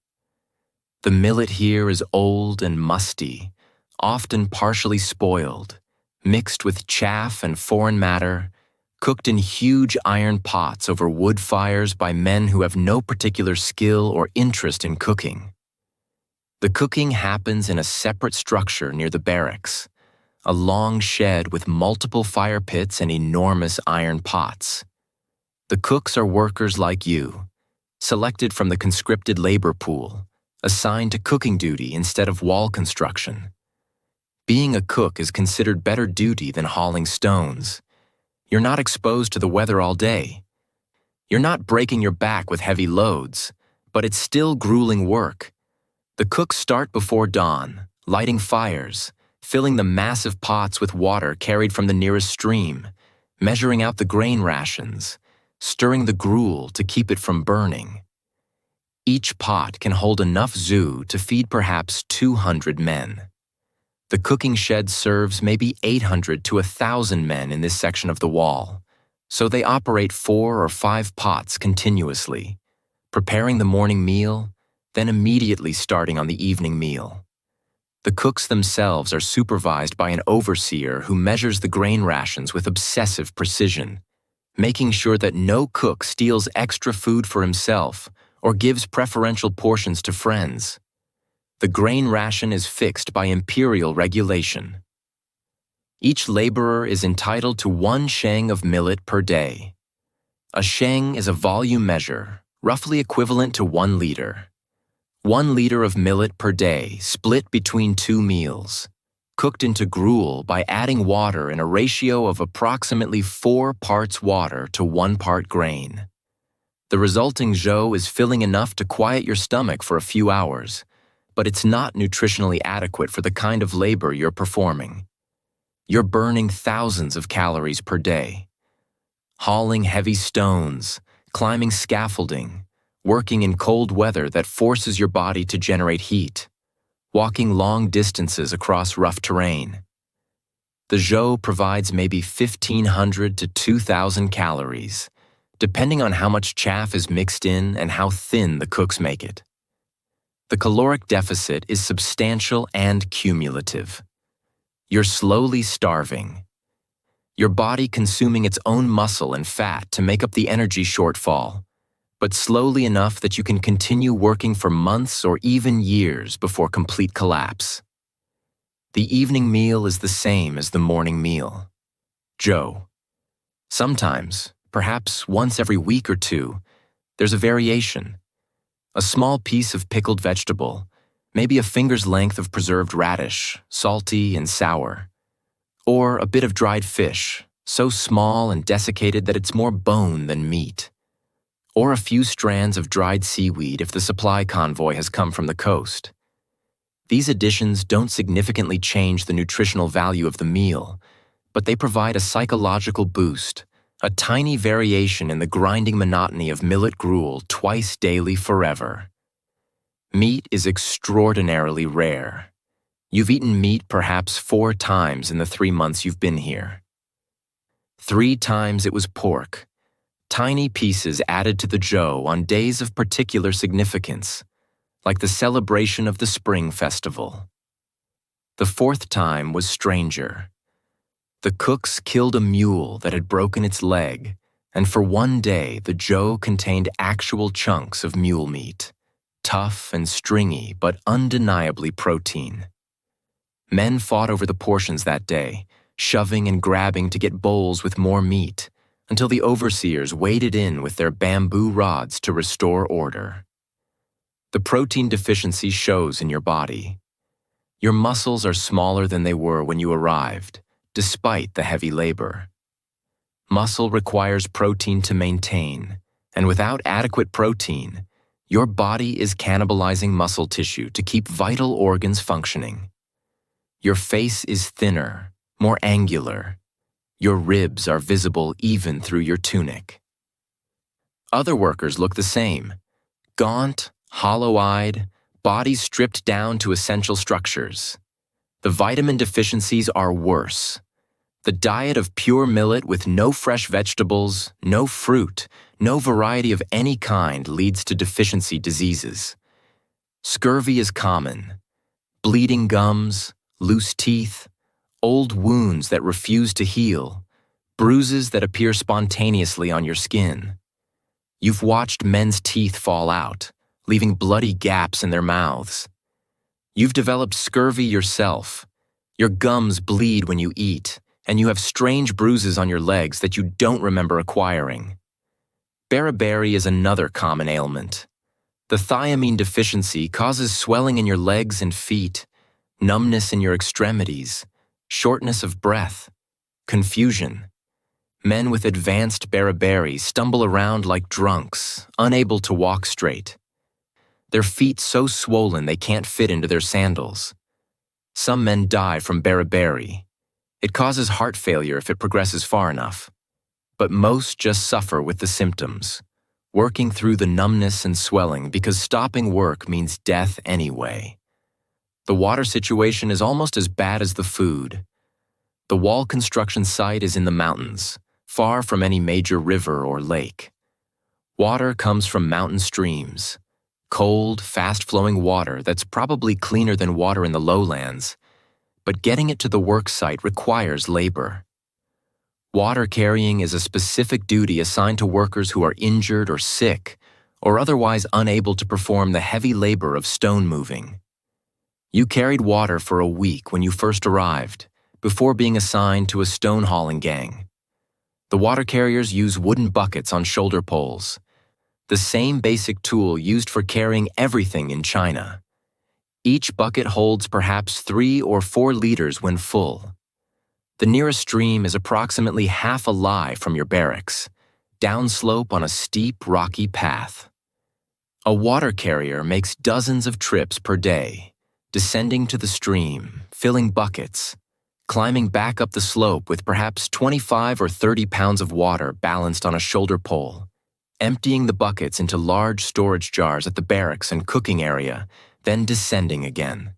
Speaker 1: The millet here is old and musty, often partially spoiled, mixed with chaff and foreign matter, cooked in huge iron pots over wood fires by men who have no particular skill or interest in cooking. The cooking happens in a separate structure near the barracks, a long shed with multiple fire pits and enormous iron pots. The cooks are workers like you, selected from the conscripted labor pool, assigned to cooking duty instead of wall construction. Being a cook is considered better duty than hauling stones. You're not exposed to the weather all day. You're not breaking your back with heavy loads, but it's still grueling work. The cooks start before dawn, lighting fires, filling the massive pots with water carried from the nearest stream, measuring out the grain rations, stirring the gruel to keep it from burning. Each pot can hold enough zhu to feed perhaps 200 men. The cooking shed serves maybe 800 to 1,000 men in this section of the wall, so they operate 4 or 5 pots continuously, preparing the morning meal, then immediately starting on the evening meal. The cooks themselves are supervised by an overseer who measures the grain rations with obsessive precision, making sure that no cook steals extra food for himself or gives preferential portions to friends. The grain ration is fixed by imperial regulation. Each laborer is entitled to 1 sheng of millet per day. A sheng is a volume measure, roughly equivalent to 1 liter. 1 liter of millet per day, split between 2 meals, cooked into gruel by adding water in a ratio of approximately 4 parts water to 1 part grain. The resulting zhou is filling enough to quiet your stomach for a few hours, but it's not nutritionally adequate for the kind of labor you're performing. You're burning thousands of calories per day. Hauling heavy stones, climbing scaffolding, working in cold weather that forces your body to generate heat, walking long distances across rough terrain. The zhou provides maybe 1,500 to 2,000 calories, depending on how much chaff is mixed in and how thin the cooks make it. The caloric deficit is substantial and cumulative. You're slowly starving, your body consuming its own muscle and fat to make up the energy shortfall, but slowly enough that you can continue working for months or even years before complete collapse. The evening meal is the same as the morning meal. Zhou. Sometimes, perhaps once every week or two, there's a variation. A small piece of pickled vegetable, maybe a finger's length of preserved radish, salty and sour. Or a bit of dried fish, so small and desiccated that it's more bone than meat. Or a few strands of dried seaweed if the supply convoy has come from the coast. These additions don't significantly change the nutritional value of the meal, but they provide a psychological boost, a tiny variation in the grinding monotony of millet gruel twice daily forever. Meat is extraordinarily rare. You've eaten meat perhaps 4 times in the 3 months you've been here. 3 times it was pork, tiny pieces added to the zhou on days of particular significance, like the celebration of the Spring Festival. The 4th time was stranger. The cooks killed a mule that had broken its leg, and for one day the joe contained actual chunks of mule meat, tough and stringy but undeniably protein. Men fought over the portions that day, shoving and grabbing to get bowls with more meat, until the overseers waded in with their bamboo rods to restore order. The protein deficiency shows in your body. Your muscles are smaller than they were when you arrived, despite the heavy labor. Muscle requires protein to maintain, and without adequate protein, your body is cannibalizing muscle tissue to keep vital organs functioning. Your face is thinner, more angular. Your ribs are visible even through your tunic. Other workers look the same, gaunt, hollow-eyed, bodies stripped down to essential structures. The vitamin deficiencies are worse. The diet of pure millet with no fresh vegetables, no fruit, no variety of any kind leads to deficiency diseases. Scurvy is common. Bleeding gums, loose teeth, old wounds that refuse to heal, bruises that appear spontaneously on your skin. You've watched men's teeth fall out, leaving bloody gaps in their mouths. You've developed scurvy yourself. Your gums bleed when you eat, and you have strange bruises on your legs that you don't remember acquiring. Beriberi is another common ailment. The thiamine deficiency causes swelling in your legs and feet, numbness in your extremities, shortness of breath, confusion. Men with advanced beriberi stumble around like drunks, unable to walk straight. Their feet so swollen they can't fit into their sandals. Some men die from beriberi. It causes heart failure if it progresses far enough. But most just suffer with the symptoms, working through the numbness and swelling because stopping work means death anyway. The water situation is almost as bad as the food. The wall construction site is in the mountains, far from any major river or lake. Water comes from mountain streams. Cold, fast-flowing water that's probably cleaner than water in the lowlands, but getting it to the work site requires labor. Water carrying is a specific duty assigned to workers who are injured or sick, or otherwise unable to perform the heavy labor of stone moving. You carried water for a week when you first arrived, before being assigned to a stone hauling gang. The water carriers use wooden buckets on shoulder poles, the same basic tool used for carrying everything in China. Each bucket holds perhaps 3 or 4 liters when full. The nearest stream is approximately half a li from your barracks, downslope on a steep, rocky path. A water carrier makes dozens of trips per day, descending to the stream, filling buckets, climbing back up the slope with perhaps 25 or 30 pounds of water balanced on a shoulder pole, emptying the buckets into large storage jars at the barracks and cooking area, then descending again.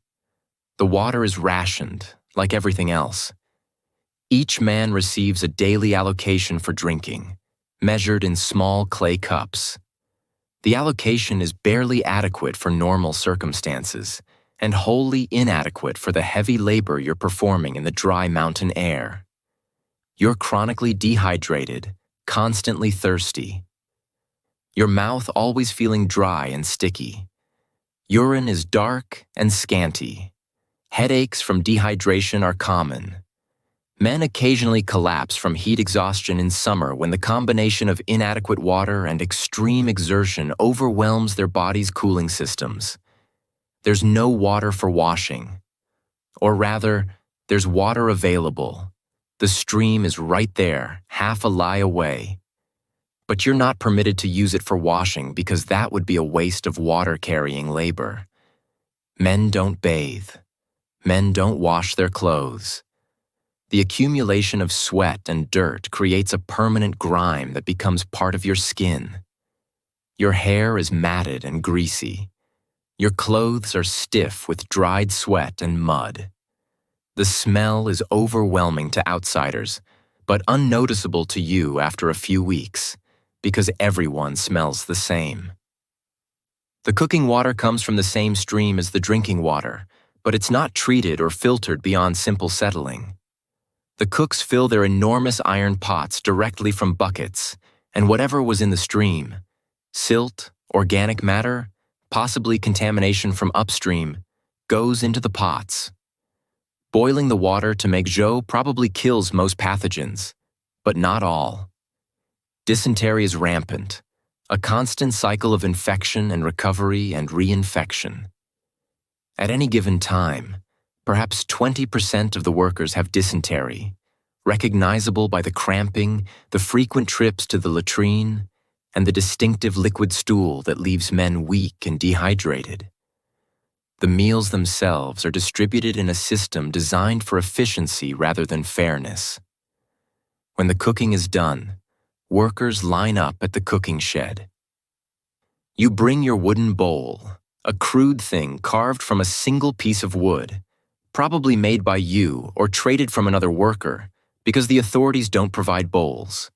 Speaker 1: The water is rationed, like everything else. Each man receives a daily allocation for drinking, measured in small clay cups. The allocation is barely adequate for normal circumstances, and wholly inadequate for the heavy labor you're performing in the dry mountain air. You're chronically dehydrated, constantly thirsty. Your mouth always feeling dry and sticky. Urine is dark and scanty. Headaches from dehydration are common. Men occasionally collapse from heat exhaustion in summer when the combination of inadequate water and extreme exertion overwhelms their body's cooling systems. There's no water for washing. Or rather, there's water available. The stream is right there, half a li away. But you're not permitted to use it for washing because that would be a waste of water-carrying labor. Men don't bathe. Men don't wash their clothes. The accumulation of sweat and dirt creates a permanent grime that becomes part of your skin. Your hair is matted and greasy. Your clothes are stiff with dried sweat and mud. The smell is overwhelming to outsiders, but unnoticeable to you after a few weeks, because everyone smells the same. The cooking water comes from the same stream as the drinking water, but it's not treated or filtered beyond simple settling. The cooks fill their enormous iron pots directly from buckets, and whatever was in the stream, silt, organic matter, possibly contamination from upstream, goes into the pots. Boiling the water to make zhou probably kills most pathogens, but not all. Dysentery is rampant, a constant cycle of infection and recovery and reinfection. At any given time, perhaps 20% of the workers have dysentery, recognizable by the cramping, the frequent trips to the latrine, and the distinctive liquid stool that leaves men weak and dehydrated. The meals themselves are distributed in a system designed for efficiency rather than fairness. When the cooking is done, workers line up at the cooking shed. You bring your wooden bowl, a crude thing carved from a single piece of wood, probably made by you or traded from another worker, because the authorities don't provide bowls.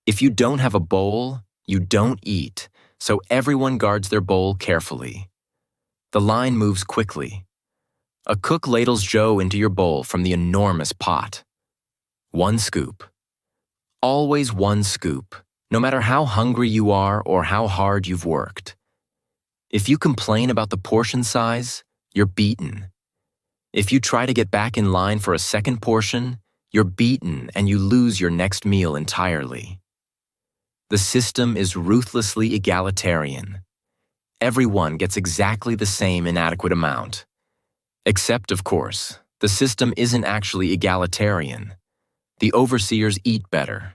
Speaker 1: If you don't have a bowl, you don't eat, so everyone guards their bowl carefully. The line moves quickly. A cook ladles zhou into your bowl from the enormous pot. 1 scoop. Always 1 scoop, no matter how hungry you are or how hard you've worked. If you complain about the portion size, you're beaten. If you try to get back in line for a second portion, you're beaten and you lose your next meal entirely. The system is ruthlessly egalitarian. Everyone gets exactly the same inadequate amount. Except, of course, the system isn't actually egalitarian. The overseers eat better.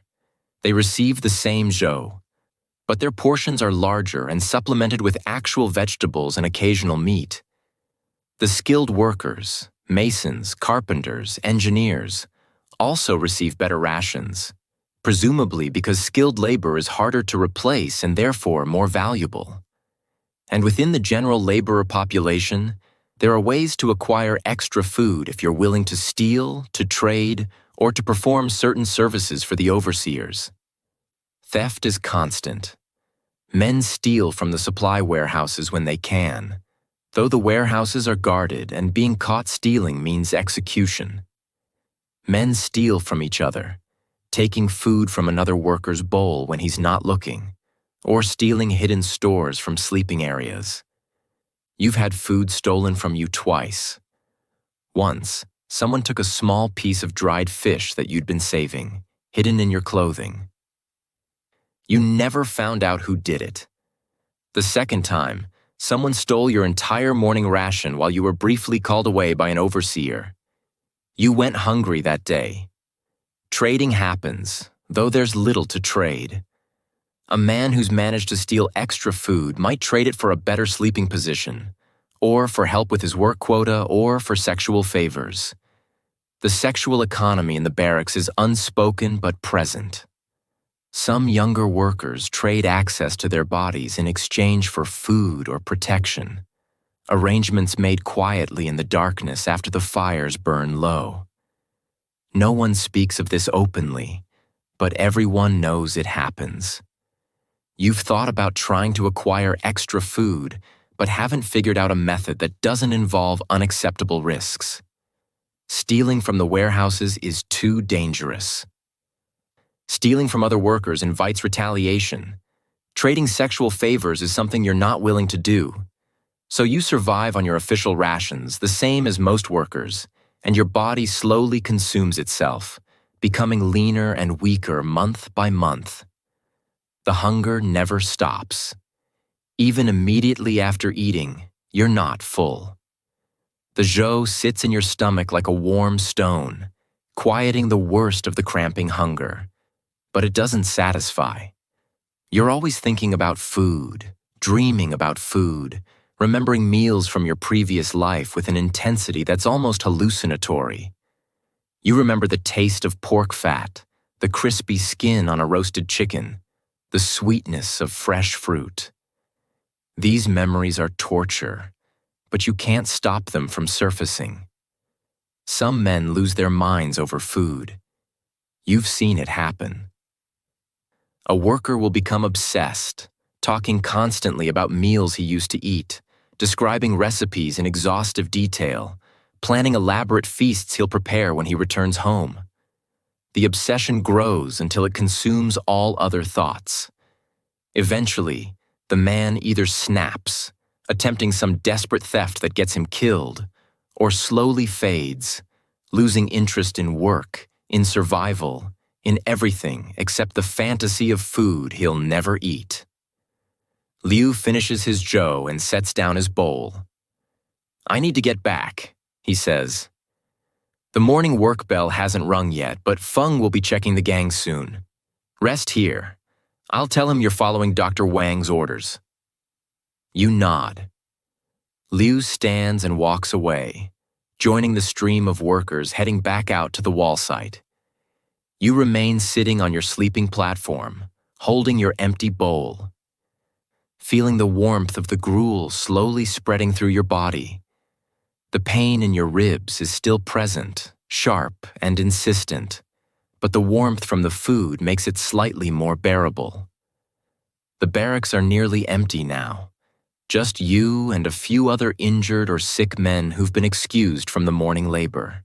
Speaker 1: They receive the same zhou, but their portions are larger and supplemented with actual vegetables and occasional meat. The skilled workers, masons, carpenters, engineers, also receive better rations, presumably because skilled labor is harder to replace and therefore more valuable. And within the general laborer population, there are ways to acquire extra food if you're willing to steal, to trade, or to perform certain services for the overseers. Theft is constant. Men steal from the supply warehouses when they can, though the warehouses are guarded and being caught stealing means execution. Men steal from each other, taking food from another worker's bowl when he's not looking, or stealing hidden stores from sleeping areas. You've had food stolen from you twice. Once, someone took a small piece of dried fish that you'd been saving, hidden in your clothing. You never found out who did it. The second time, someone stole your entire morning ration while you were briefly called away by an overseer. You went hungry that day. Trading happens, though there's little to trade. A man who's managed to steal extra food might trade it for a better sleeping position, or for help with his work quota, or for sexual favors. The sexual economy in the barracks is unspoken but present. Some younger workers trade access to their bodies in exchange for food or protection, arrangements made quietly in the darkness after the fires burn low. No one speaks of this openly, but everyone knows it happens. You've thought about trying to acquire extra food, but haven't figured out a method that doesn't involve unacceptable risks. Stealing from the warehouses is too dangerous. Stealing from other workers invites retaliation. Trading sexual favors is something you're not willing to do. So you survive on your official rations, the same as most workers, and your body slowly consumes itself, becoming leaner and weaker month by month. The hunger never stops. Even immediately after eating, you're not full. The zhou sits in your stomach like a warm stone, quieting the worst of the cramping hunger. But it doesn't satisfy. You're always thinking about food, dreaming about food, remembering meals from your previous life with an intensity that's almost hallucinatory. You remember the taste of pork fat, the crispy skin on a roasted chicken, the sweetness of fresh fruit. These memories are torture, but you can't stop them from surfacing. Some men lose their minds over food. You've seen it happen. A worker will become obsessed, talking constantly about meals he used to eat, describing recipes in exhaustive detail, planning elaborate feasts he'll prepare when he returns home. The obsession grows until it consumes all other thoughts. Eventually, the man either snaps, attempting some desperate theft that gets him killed, or slowly fades, losing interest in work, in survival, in everything except the fantasy of food he'll never eat. Liu finishes his joe and sets down his bowl. "I need to get back," he says. "The morning work bell hasn't rung yet, but Feng will be checking the gang soon. Rest here. I'll tell him you're following Dr. Wang's orders." You nod. Liu stands and walks away, joining the stream of workers heading back out to the wall site. You remain sitting on your sleeping platform, holding your empty bowl, feeling the warmth of the gruel slowly spreading through your body. The pain in your ribs is still present, sharp and insistent, but the warmth from the food makes it slightly more bearable. The barracks are nearly empty now. Just you and a few other injured or sick men who've been excused from the morning labor.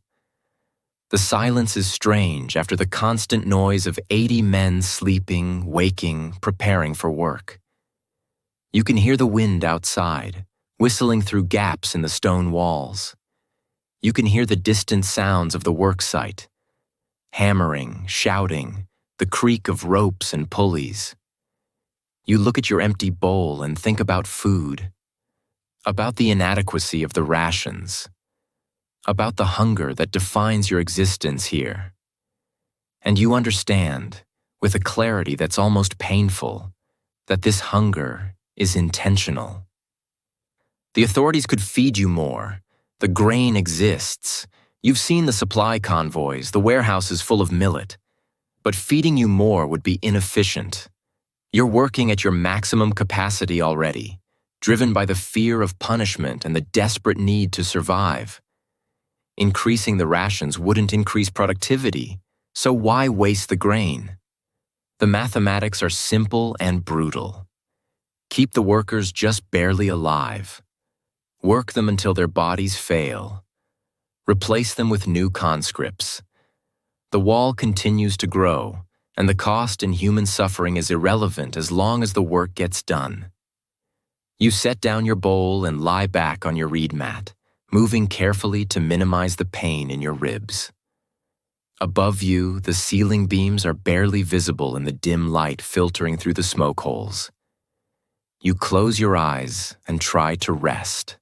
Speaker 1: The silence is strange after the constant noise of 80 men sleeping, waking, preparing for work. You can hear the wind outside, whistling through gaps in the stone walls. You can hear the distant sounds of the work site, hammering, shouting, the creak of ropes and pulleys. You look at your empty bowl and think about food, about the inadequacy of the rations, about the hunger that defines your existence here. And you understand, with a clarity that's almost painful, that this hunger is intentional. The authorities could feed you more. The grain exists. You've seen the supply convoys, the warehouses full of millet. But feeding you more would be inefficient. You're working at your maximum capacity already, driven by the fear of punishment and the desperate need to survive. Increasing the rations wouldn't increase productivity, so why waste the grain? The mathematics are simple and brutal. Keep the workers just barely alive. Work them until their bodies fail. Replace them with new conscripts. The wall continues to grow, and the cost in human suffering is irrelevant as long as the work gets done. You set down your bowl and lie back on your reed mat, moving carefully to minimize the pain in your ribs. Above you, the ceiling beams are barely visible in the dim light filtering through the smoke holes. You close your eyes and try to rest,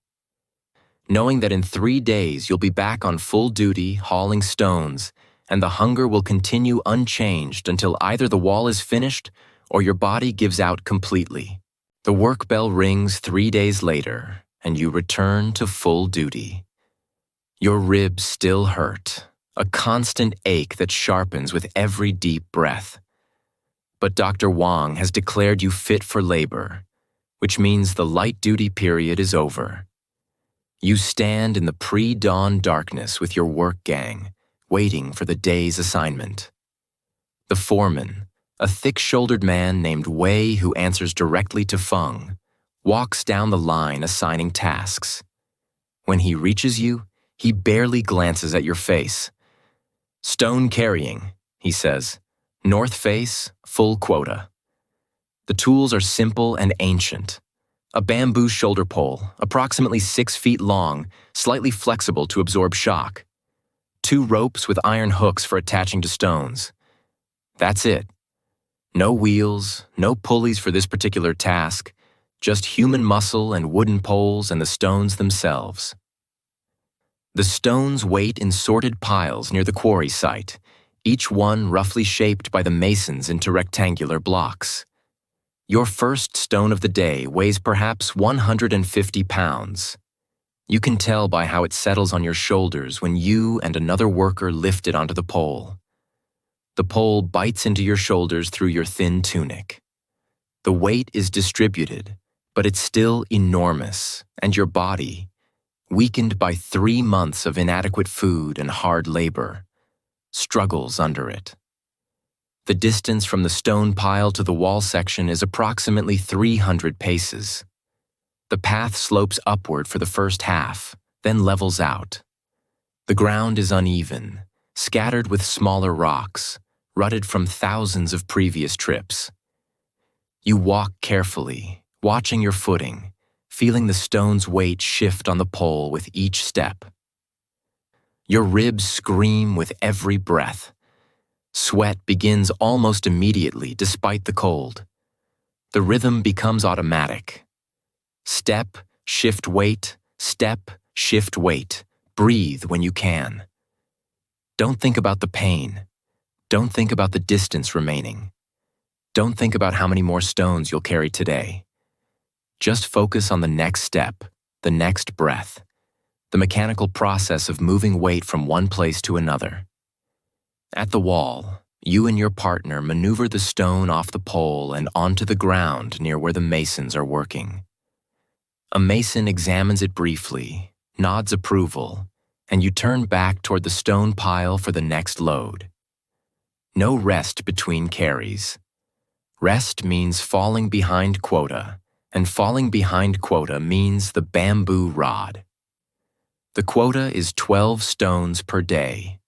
Speaker 1: knowing that in 3 days you'll be back on full duty hauling stones, and the hunger will continue unchanged until either the wall is finished or your body gives out completely. The work bell rings 3 days later, and you return to full duty. Your ribs still hurt, a constant ache that sharpens with every deep breath. But Dr. Wang has declared you fit for labor, which means the light duty period is over. You stand in the pre-dawn darkness with your work gang, waiting for the day's assignment. The foreman, a thick-shouldered man named Wei who answers directly to Feng, walks down the line assigning tasks. When he reaches you, he barely glances at your face. "Stone carrying," he says. "North face, full quota." The tools are simple and ancient. A bamboo shoulder pole, approximately 6 feet long, slightly flexible to absorb shock. 2 ropes with iron hooks for attaching to stones. That's it. No wheels, no pulleys for this particular task, just human muscle and wooden poles and the stones themselves. The stones wait in sorted piles near the quarry site, each one roughly shaped by the masons into rectangular blocks. Your first stone of the day weighs perhaps 150 pounds. You can tell by how it settles on your shoulders when you and another worker lift it onto the pole. The pole bites into your shoulders through your thin tunic. The weight is distributed, but it's still enormous, and your body, weakened by 3 months of inadequate food and hard labor, struggles under it. The distance from the stone pile to the wall section is approximately 300 paces. The path slopes upward for the first half, then levels out. The ground is uneven, scattered with smaller rocks, rutted from thousands of previous trips. You walk carefully, watching your footing, feeling the stone's weight shift on the pole with each step. Your ribs scream with every breath. Sweat begins almost immediately despite the cold. The rhythm becomes automatic. Step, shift weight, step, shift weight. Breathe when you can. Don't think about the pain. Don't think about the distance remaining. Don't think about how many more stones you'll carry today. Just focus on the next step, the next breath, the mechanical process of moving weight from one place to another. At the wall, you and your partner maneuver the stone off the pole and onto the ground near where the masons are working. A mason examines it briefly, nods approval, and you turn back toward the stone pile for the next load. No rest between carries. Rest means falling behind quota, and falling behind quota means the bamboo rod. The quota is 12 stones per day.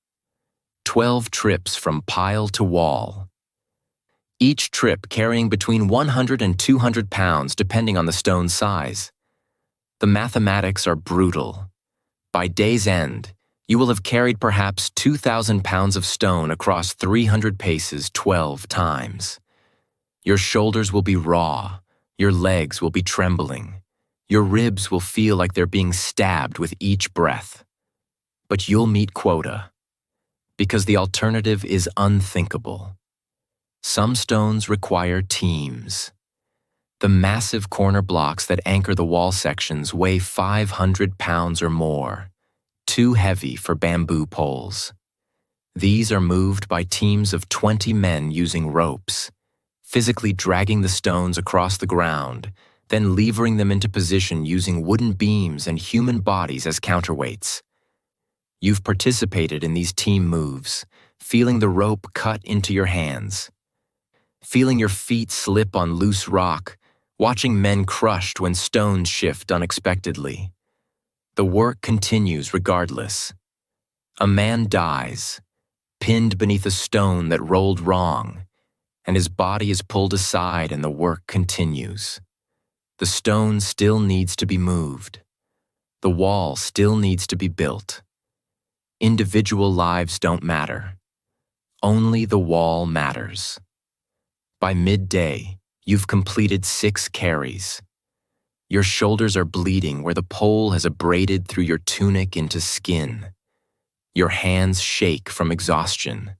Speaker 1: 12 trips from pile to wall. Each trip carrying between 100 and 200 pounds depending on the stone's size. The mathematics are brutal. By day's end, you will have carried perhaps 2,000 pounds of stone across 300 paces 12 times. Your shoulders will be raw, your legs will be trembling, your ribs will feel like they're being stabbed with each breath. But you'll meet quota, because the alternative is unthinkable. Some stones require teams. The massive corner blocks that anchor the wall sections weigh 500 pounds or more, too heavy for bamboo poles. These are moved by teams of 20 men using ropes, physically dragging the stones across the ground, then levering them into position using wooden beams and human bodies as counterweights. You've participated in these team moves, feeling the rope cut into your hands, feeling your feet slip on loose rock, watching men crushed when stones shift unexpectedly. The work continues regardless. A man dies, pinned beneath a stone that rolled wrong, and his body is pulled aside and the work continues. The stone still needs to be moved. The wall still needs to be built. Individual lives don't matter. Only the wall matters. By midday, you've completed 6 carries. Your shoulders are bleeding where the pole has abraded through your tunic into skin. Your hands shake from exhaustion.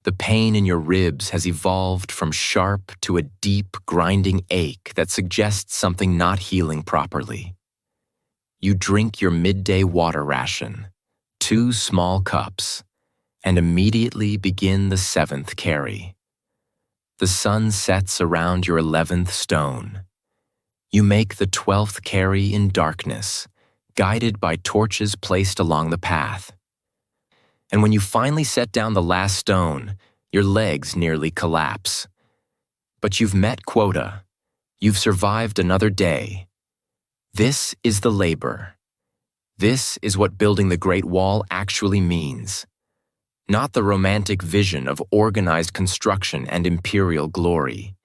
Speaker 1: The pain in your ribs has evolved from sharp to a deep, grinding ache that suggests something not healing properly. You drink your midday water ration, 2 small cups, and immediately begin the 7th carry. The sun sets around your 11th stone. You make the 12th carry in darkness, guided by torches placed along the path. And when you finally set down the last stone, your legs nearly collapse. But you've met quota. You've survived another day. This is the labor. This is what building the Great Wall actually means. Not the romantic vision of organized construction and imperial glory.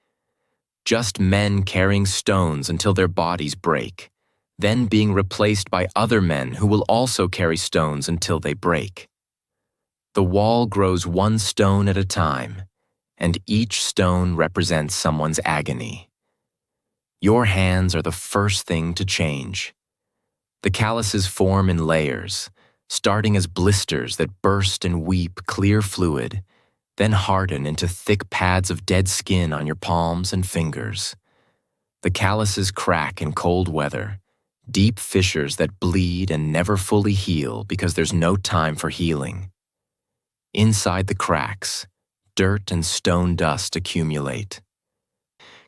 Speaker 1: Just men carrying stones until their bodies break, then being replaced by other men who will also carry stones until they break. The wall grows 1 stone at a time, and each stone represents someone's agony. Your hands are the first thing to change. The calluses form in layers, starting as blisters that burst and weep clear fluid, then harden into thick pads of dead skin on your palms and fingers. The calluses crack in cold weather, deep fissures that bleed and never fully heal because there's no time for healing. Inside the cracks, dirt and stone dust accumulate,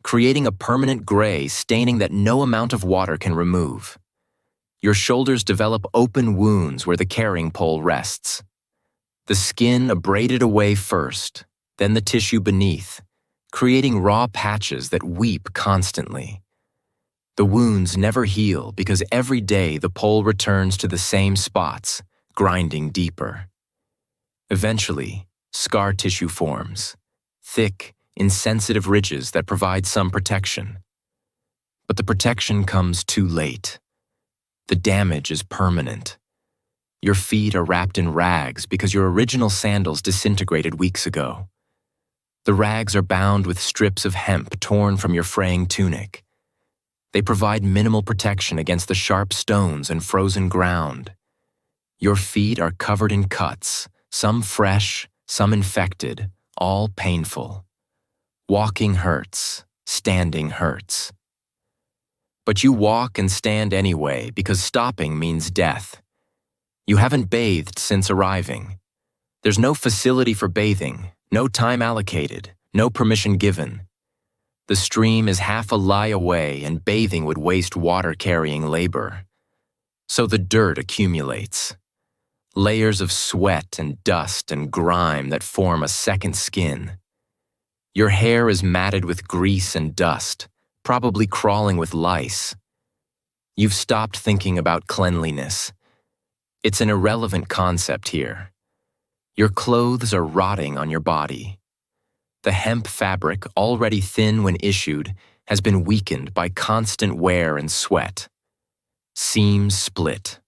Speaker 1: creating a permanent gray staining that no amount of water can remove. Your shoulders develop open wounds where the carrying pole rests. The skin abraded away first, then the tissue beneath, creating raw patches that weep constantly. The wounds never heal because every day the pole returns to the same spots, grinding deeper. Eventually, scar tissue forms, thick, insensitive ridges that provide some protection. But the protection comes too late. The damage is permanent. Your feet are wrapped in rags because your original sandals disintegrated weeks ago. The rags are bound with strips of hemp torn from your fraying tunic. They provide minimal protection against the sharp stones and frozen ground. Your feet are covered in cuts, some fresh, some infected, all painful. Walking hurts, standing hurts. But you walk and stand anyway because stopping means death. You haven't bathed since arriving. There's no facility for bathing, no time allocated, no permission given. The stream is half a lie away and bathing would waste water-carrying labor. So the dirt accumulates. Layers of sweat and dust and grime that form a second skin. Your hair is matted with grease and dust, probably crawling with lice. You've stopped thinking about cleanliness. It's an irrelevant concept here. Your clothes are rotting on your body. The hemp fabric, already thin when issued, has been weakened by constant wear and sweat. Seams split.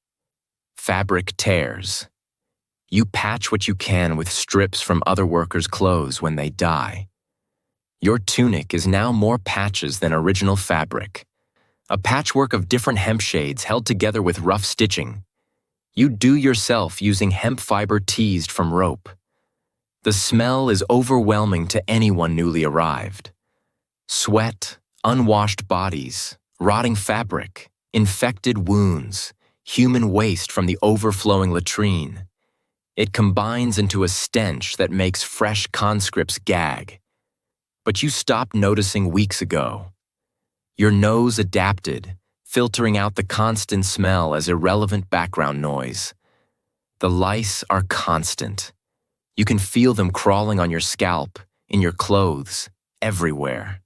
Speaker 1: Fabric tears. You patch what you can with strips from other workers' clothes when they die. Your tunic is now more patches than original fabric. A patchwork of different hemp shades held together with rough stitching. You do yourself using hemp fiber teased from rope. The smell is overwhelming to anyone newly arrived. Sweat, unwashed bodies, rotting fabric, infected wounds, human waste from the overflowing latrine. It combines into a stench that makes fresh conscripts gag. But you stopped noticing weeks ago. Your nose adapted, filtering out the constant smell as irrelevant background noise. The lice are constant. You can feel them crawling on your scalp, in your clothes, everywhere.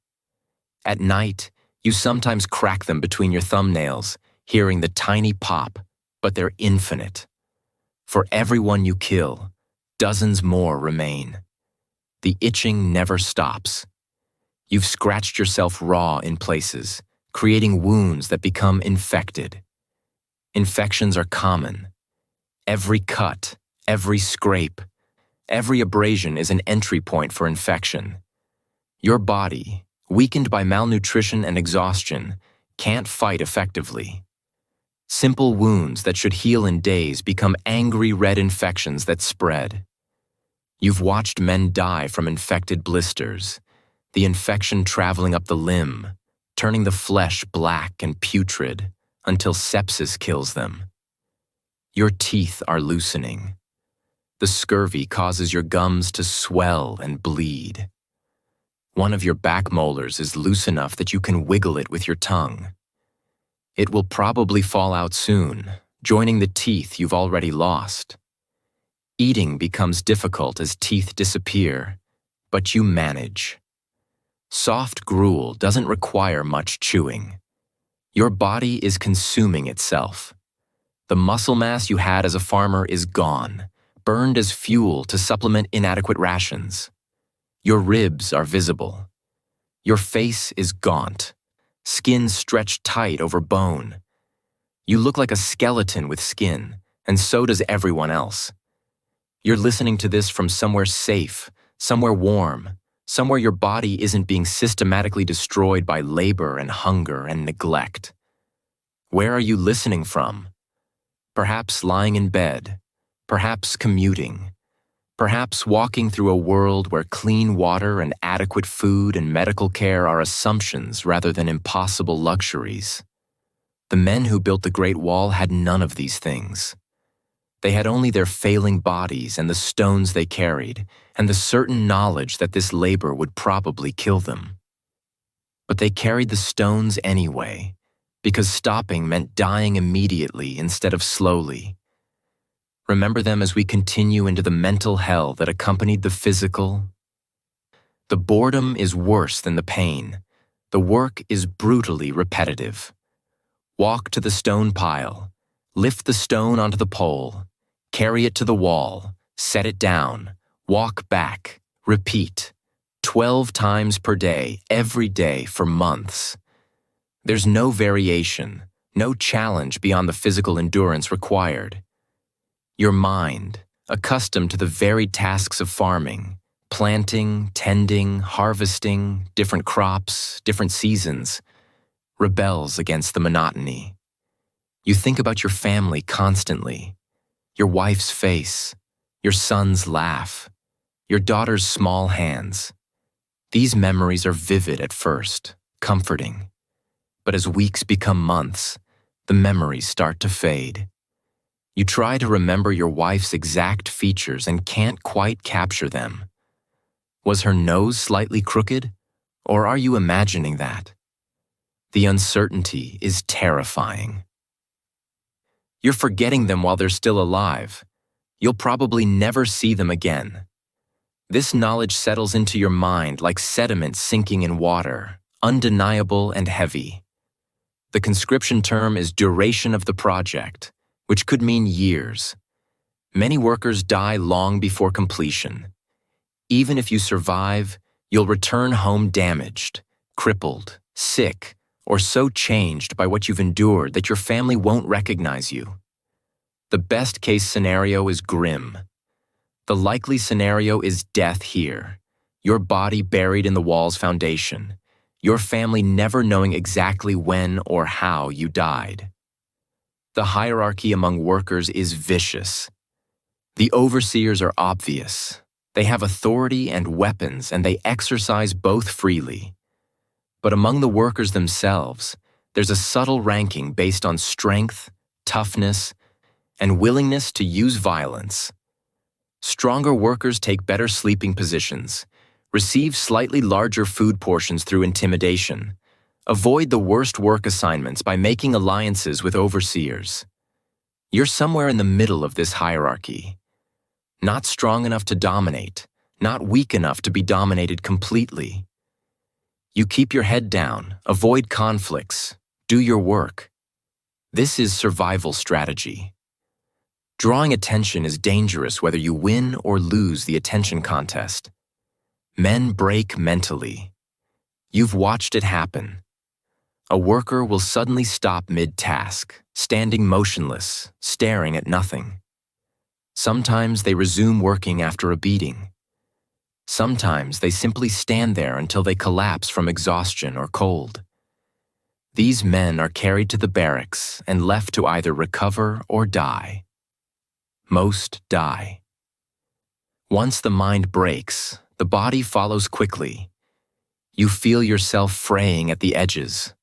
Speaker 1: At night, you sometimes crack them between your thumbnails, hearing the tiny pop, but they're infinite. For everyone you kill, dozens more remain. The itching never stops. You've scratched yourself raw in places, creating wounds that become infected. Infections are common. Every cut, every scrape, every abrasion is an entry point for infection. Your body, weakened by malnutrition and exhaustion, can't fight effectively. Simple wounds that should heal in days become angry red infections that spread. You've watched men die from infected blisters, the infection traveling up the limb, turning the flesh black and putrid until sepsis kills them. Your teeth are loosening. The scurvy causes your gums to swell and bleed. One of your back molars is loose enough that you can wiggle it with your tongue. It will probably fall out soon, joining the teeth you've already lost. Eating becomes difficult as teeth disappear, but you manage. Soft gruel doesn't require much chewing. Your body is consuming itself. The muscle mass you had as a farmer is gone, burned as fuel to supplement inadequate rations. Your ribs are visible. Your face is gaunt, skin stretched tight over bone. You look like a skeleton with skin, and so does everyone else. You're listening to this from somewhere safe, somewhere warm, somewhere your body isn't being systematically destroyed by labor and hunger and neglect. Where are you listening from? Perhaps lying in bed, perhaps commuting, perhaps walking through a world where clean water and adequate food and medical care are assumptions rather than impossible luxuries. The men who built the Great Wall had none of these things. They had only their failing bodies and the stones they carried, and the certain knowledge that this labor would probably kill them. But they carried the stones anyway, because stopping meant dying immediately instead of slowly. Remember them as we continue into the mental hell that accompanied the physical. The boredom is worse than the pain. The work is brutally repetitive. Walk to the stone pile, lift the stone onto the pole, carry it to the wall, Set it down, walk back, repeat. 12 times per day, every day for months. There's no variation, no challenge beyond the physical endurance required. Your mind, accustomed to the varied tasks of farming, planting, tending, harvesting, different crops, different seasons, rebels against the monotony. You think about your family constantly, your wife's face, your son's laugh, your daughter's small hands. These memories are vivid at first, comforting. But as weeks become months, the memories start to fade. You try to remember your wife's exact features and can't quite capture them. Was her nose slightly crooked? Or are you imagining that? The uncertainty is terrifying. You're forgetting them while they're still alive. You'll probably never see them again. This knowledge settles into your mind like sediment sinking in water, undeniable and heavy. The conscription term is duration of the project, which could mean years. Many workers die long before completion. Even if you survive, you'll return home damaged, crippled, sick, or so changed by what you've endured that your family won't recognize you. The best-case scenario is grim. The likely scenario is death here, your body buried in the wall's foundation, your family never knowing exactly when or how you died. The hierarchy among workers is vicious. The overseers are obvious. They have authority and weapons, and they exercise both freely. But among the workers themselves, there's a subtle ranking based on strength, toughness, and willingness to use violence. Stronger workers take better sleeping positions, receive slightly larger food portions through intimidation, avoid the worst work assignments by making alliances with overseers. You're somewhere in the middle of this hierarchy. Not strong enough to dominate, not weak enough to be dominated completely. You keep your head down, avoid conflicts, do your work. This is survival strategy. Drawing attention is dangerous whether you win or lose the attention contest. Men break mentally. You've watched it happen. A worker will suddenly stop mid-task, standing motionless, staring at nothing. Sometimes they resume working after a beating. Sometimes they simply stand there until they collapse from exhaustion or cold. These men are carried to the barracks and left to either recover or die. Most die. Once the mind breaks, the body follows quickly. You feel yourself fraying at the edges.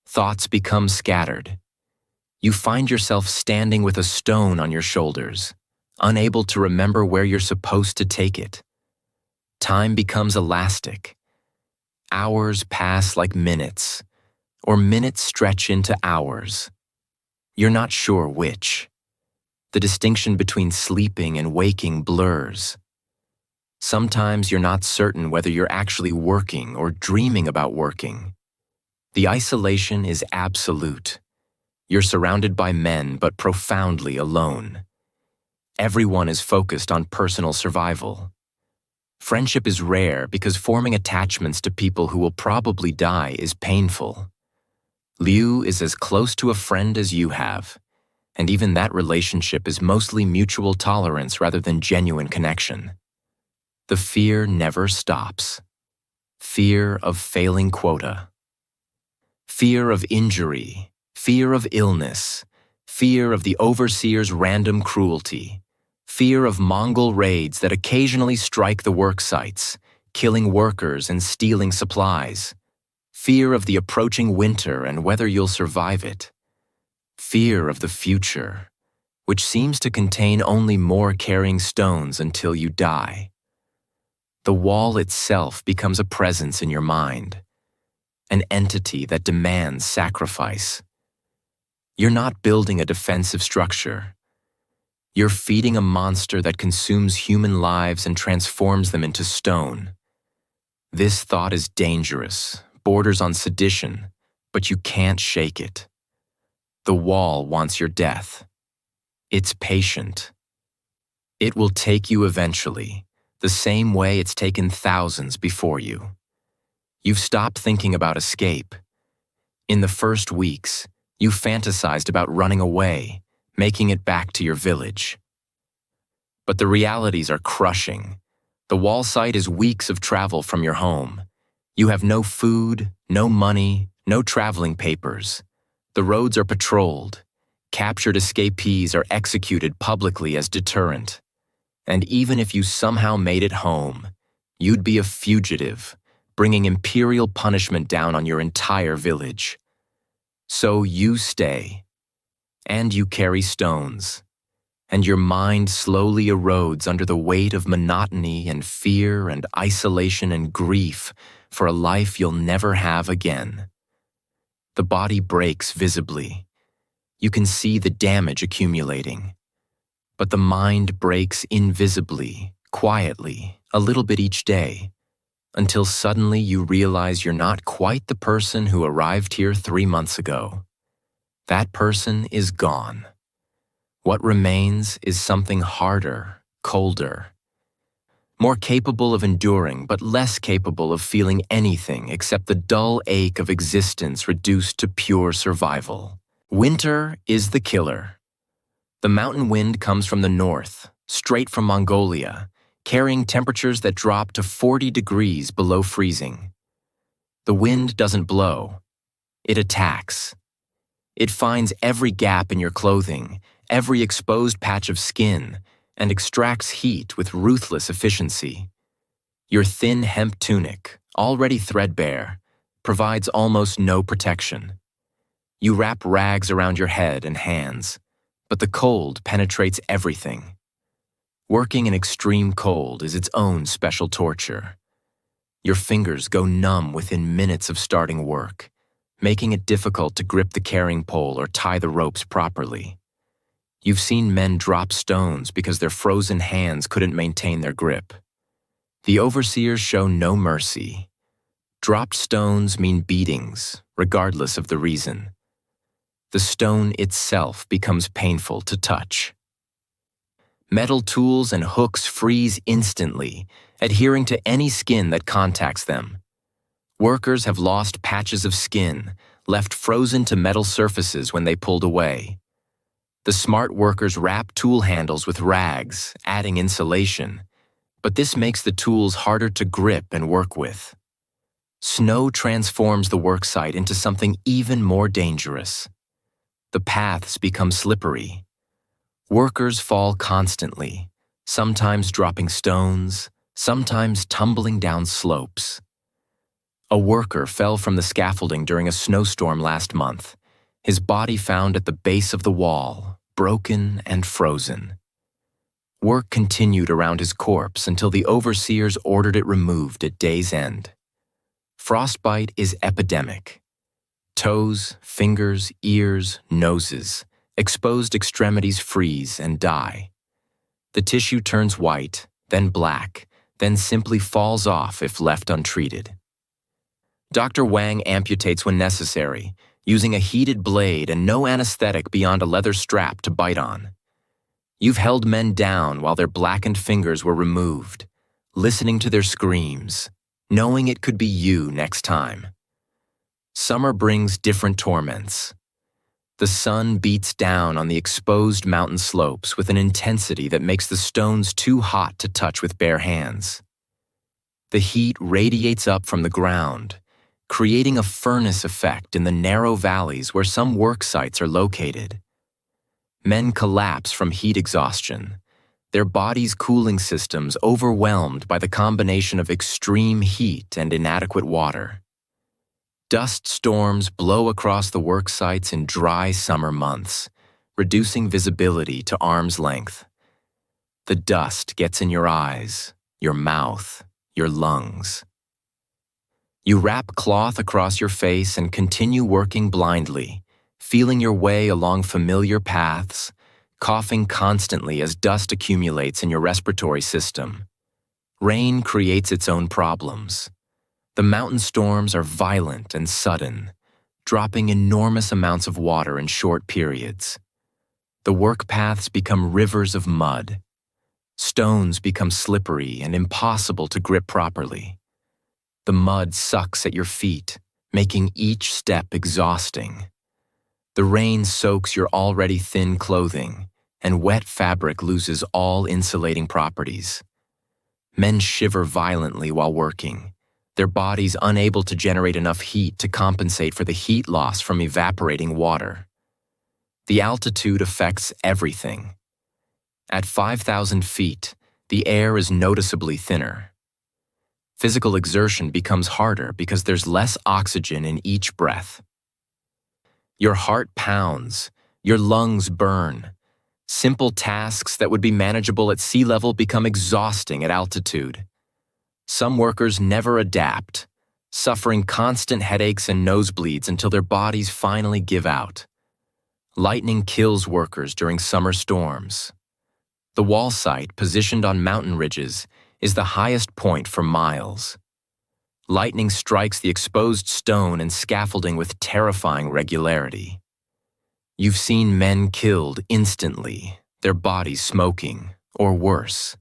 Speaker 1: Thoughts become scattered. You find yourself standing with a stone on your shoulders, unable to remember where you're supposed to take it. Time becomes elastic. Hours pass like minutes, or minutes stretch into hours. You're not sure which. The distinction between sleeping and waking blurs. Sometimes you're not certain whether you're actually working or dreaming about working. The isolation is absolute. You're surrounded by men, but profoundly alone. Everyone is focused on personal survival. Friendship is rare because forming attachments to people who will probably die is painful. Liu is as close to a friend as you have, and even that relationship is mostly mutual tolerance rather than genuine connection. The fear never stops. Fear of failing quota. Fear of injury, fear of illness, fear of the overseer's random cruelty, fear of Mongol raids that occasionally strike the work sites, killing workers and stealing supplies, fear of the approaching winter and whether you'll survive it, fear of the future, which seems to contain only more carrying stones until you die. The wall itself becomes a presence in your mind, an entity that demands sacrifice. You're not building a defensive structure. You're feeding a monster that consumes human lives and transforms them into stone. This thought is dangerous, borders on sedition, but you can't shake it. The wall wants your death. It's patient. It will take you eventually, the same way it's taken thousands before you. You've stopped thinking about escape. In the first weeks, you fantasized about running away, making it back to your village. But the realities are crushing. The wall site is weeks of travel from your home. You have no food, no money, no traveling papers. The roads are patrolled. Captured escapees are executed publicly as deterrent. And even if you somehow made it home, you'd be a fugitive, bringing imperial punishment down on your entire village. So you stay. And you carry stones. And your mind slowly erodes under the weight of monotony and fear and isolation and grief for a life you'll never have again. The body breaks visibly. You can see the damage accumulating. But the mind breaks invisibly, quietly, a little bit each day, until suddenly you realize you're not quite the person who arrived here 3 months ago. That person is gone. What remains is something harder, colder, more capable of enduring but less capable of feeling anything except the dull ache of existence reduced to pure survival. Winter is the killer. The mountain wind comes from the north, straight from Mongolia, carrying temperatures that drop to 40 degrees below freezing. The wind doesn't blow. It attacks. It finds every gap in your clothing, every exposed patch of skin, and extracts heat with ruthless efficiency. Your thin hemp tunic, already threadbare, provides almost no protection. You wrap rags around your head and hands, but the cold penetrates everything. Working in extreme cold is its own special torture. Your fingers go numb within minutes of starting work, making it difficult to grip the carrying pole or tie the ropes properly. You've seen men drop stones because their frozen hands couldn't maintain their grip. The overseers show no mercy. Dropped stones mean beatings, regardless of the reason. The stone itself becomes painful to touch. Metal tools and hooks freeze instantly, adhering to any skin that contacts them. Workers have lost patches of skin, left frozen to metal surfaces when they pulled away. The smart workers wrap tool handles with rags, adding insulation, but this makes the tools harder to grip and work with. Snow transforms the worksite into something even more dangerous. The paths become slippery. Workers fall constantly, sometimes dropping stones, sometimes tumbling down slopes. A worker fell from the scaffolding during a snowstorm last month, his body found at the base of the wall, broken and frozen. Work continued around his corpse until the overseers ordered it removed at day's end. Frostbite is epidemic. Toes, fingers, ears, noses, exposed extremities freeze and die. The tissue turns white, then black, then simply falls off if left untreated. Dr. Wang amputates when necessary, using a heated blade and no anesthetic beyond a leather strap to bite on. You've held men down while their blackened fingers were removed, listening to their screams, knowing it could be you next time. Summer brings different torments. The sun beats down on the exposed mountain slopes with an intensity that makes the stones too hot to touch with bare hands. The heat radiates up from the ground, creating a furnace effect in the narrow valleys where some work sites are located. Men collapse from heat exhaustion, their bodies' cooling systems overwhelmed by the combination of extreme heat and inadequate water. Dust storms blow across the work sites in dry summer months, reducing visibility to arm's length. The dust gets in your eyes, your mouth, your lungs. You wrap cloth across your face and continue working blindly, feeling your way along familiar paths, coughing constantly as dust accumulates in your respiratory system. Rain creates its own problems. The mountain storms are violent and sudden, dropping enormous amounts of water in short periods. The work paths become rivers of mud. Stones become slippery and impossible to grip properly. The mud sucks at your feet, making each step exhausting. The rain soaks your already thin clothing, and wet fabric loses all insulating properties. Men shiver violently while working, their bodies unable to generate enough heat to compensate for the heat loss from evaporating water. The altitude affects everything. At 5,000 feet, the air is noticeably thinner. Physical exertion becomes harder because there's less oxygen in each breath. Your heart pounds, your lungs burn. Simple tasks that would be manageable at sea level become exhausting at altitude. Some workers never adapt, suffering constant headaches and nosebleeds until their bodies finally give out. Lightning kills workers during summer storms. The wall site, positioned on mountain ridges, is the highest point for miles. Lightning strikes the exposed stone and scaffolding with terrifying regularity. You've seen men killed instantly, their bodies smoking, or worse,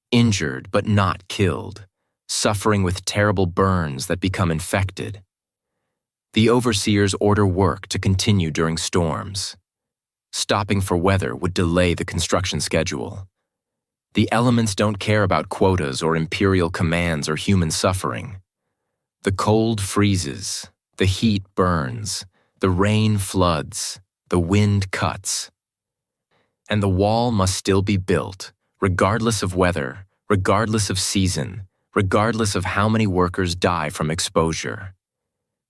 Speaker 1: injured but not killed, suffering with terrible burns that become infected. The overseers order work to continue during storms. Stopping for weather would delay the construction schedule. The elements don't care about quotas or imperial commands or human suffering. The cold freezes, the heat burns, the rain floods, the wind cuts. And the wall must still be built, regardless of weather, regardless of season, regardless of how many workers die from exposure.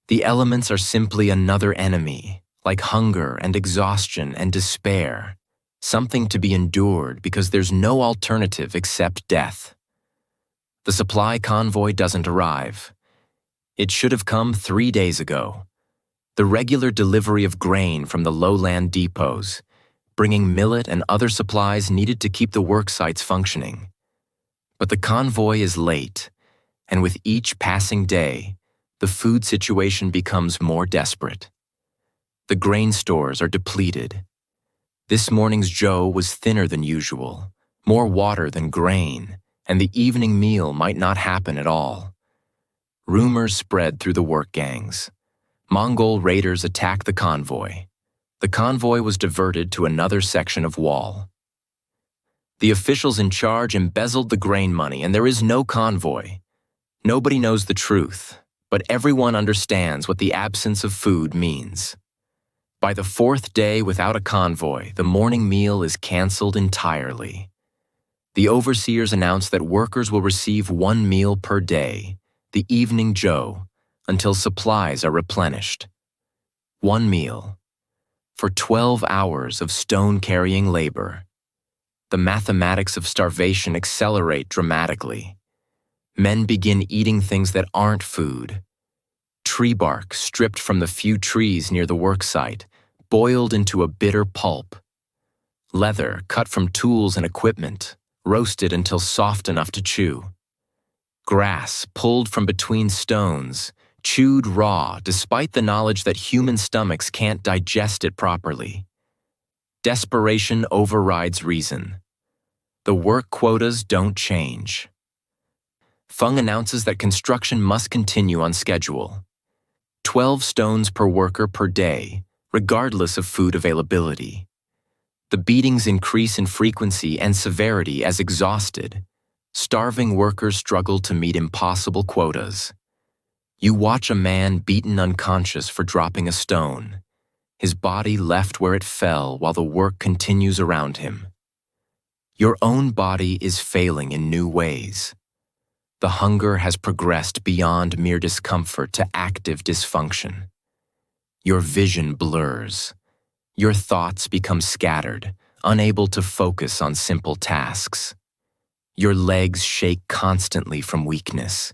Speaker 1: The elements are simply another enemy, like hunger and exhaustion and despair, something to be endured because there's no alternative except death. The supply convoy doesn't arrive. It should have come 3 days ago. The regular delivery of grain from the lowland depots, bringing millet and other supplies needed to keep the work sites functioning. But the convoy is late, and with each passing day, the food situation becomes more desperate. The grain stores are depleted. This morning's joe was thinner than usual, more water than grain, and the evening meal might not happen at all. Rumors spread through the work gangs. Mongol raiders attacked the convoy. The convoy was diverted to another section of wall. The officials in charge embezzled the grain money, and there is no convoy. Nobody knows the truth, but everyone understands what the absence of food means. By the 4th day without a convoy, the morning meal is canceled entirely. The overseers announce that workers will receive 1 meal per day, the evening joe, until supplies are replenished. 1 meal. For 12 hours of stone-carrying labor. The mathematics of starvation accelerate dramatically. Men begin eating things that aren't food. Tree bark stripped from the few trees near the work site, boiled into a bitter pulp. Leather cut from tools and equipment, roasted until soft enough to chew. Grass pulled from between stones, chewed raw despite the knowledge that human stomachs can't digest it properly. Desperation overrides reason. The work quotas don't change. Feng announces that construction must continue on schedule. 12 stones per worker per day, regardless of food availability. The beatings increase in frequency and severity as exhausted. Starving workers struggle to meet impossible quotas. You watch a man beaten unconscious for dropping a stone, his body left where it fell while the work continues around him. Your own body is failing in new ways. The hunger has progressed beyond mere discomfort to active dysfunction. Your vision blurs. Your thoughts become scattered, unable to focus on simple tasks. Your legs shake constantly from weakness.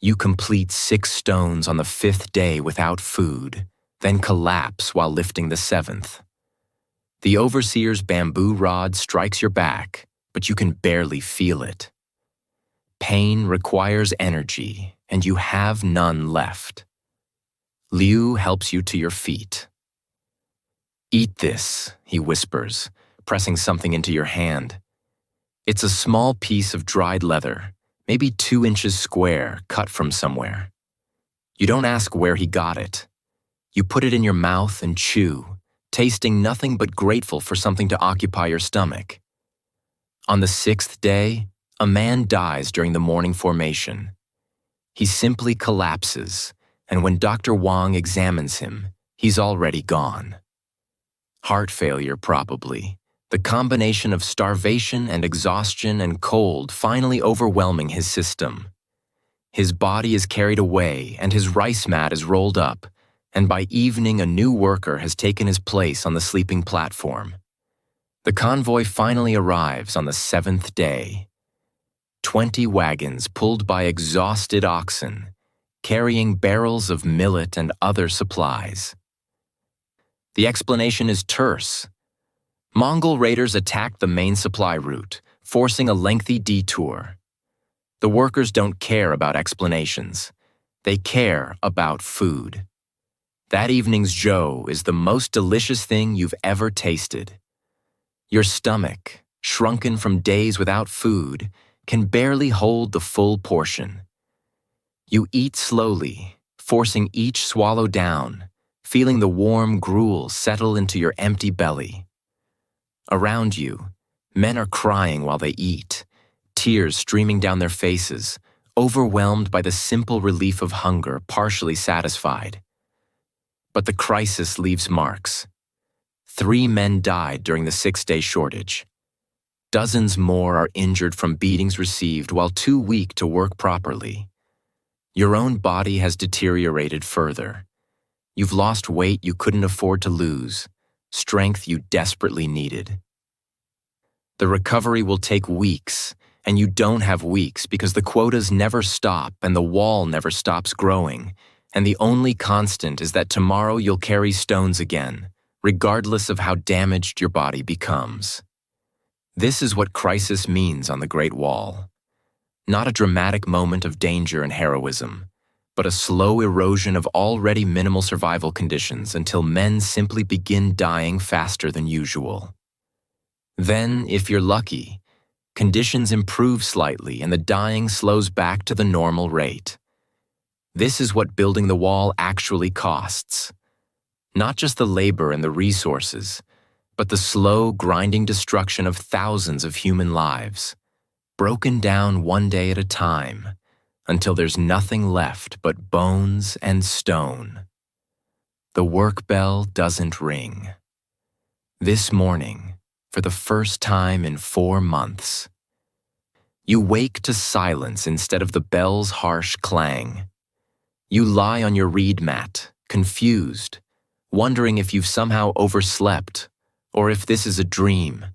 Speaker 1: You complete 6 stones on the 5th day without food, then collapse while lifting the 7th. The overseer's bamboo rod strikes your back, but you can barely feel it. Pain requires energy, and you have none left. Liu helps you to your feet. "Eat this," he whispers, pressing something into your hand. It's a small piece of dried leather, maybe 2 inches square, cut from somewhere. You don't ask where he got it. You put it in your mouth and chew, tasting nothing but grateful for something to occupy your stomach. On the 6th day, a man dies during the morning formation. He simply collapses, and when Dr. Wang examines him, he's already gone. Heart failure, probably. The combination of starvation and exhaustion and cold finally overwhelming his system. His body is carried away and his rice mat is rolled up, and by evening a new worker has taken his place on the sleeping platform. The convoy finally arrives on the 7th day. 20 wagons pulled by exhausted oxen, carrying barrels of millet and other supplies. The explanation is terse. Mongol raiders attacked the main supply route, forcing a lengthy detour. The workers don't care about explanations. They care about food. That evening's joe is the most delicious thing you've ever tasted. Your stomach, shrunken from days without food, can barely hold the full portion. You eat slowly, forcing each swallow down, feeling the warm gruel settle into your empty belly. Around you, men are crying while they eat, tears streaming down their faces, overwhelmed by the simple relief of hunger, partially satisfied. But the crisis leaves marks. 3 men died during the 6-day shortage. Dozens more are injured from beatings received while too weak to work properly. Your own body has deteriorated further. You've lost weight you couldn't afford to lose, strength you desperately needed. The recovery will take weeks, and you don't have weeks because the quotas never stop and the wall never stops growing, and the only constant is that tomorrow you'll carry stones again, regardless of how damaged your body becomes. This is what crisis means on the Great Wall. Not a dramatic moment of danger and heroism, but a slow erosion of already minimal survival conditions until men simply begin dying faster than usual. Then, if you're lucky, conditions improve slightly and the dying slows back to the normal rate. This is what building the wall actually costs. Not just the labor and the resources, but the slow, grinding destruction of thousands of human lives, broken down one day at a time, until there's nothing left but bones and stone. The work bell doesn't ring. This morning, for the first time in 4 months, you wake to silence instead of the bell's harsh clang. You lie on your reed mat, confused, wondering if you've somehow overslept or if this is a dream.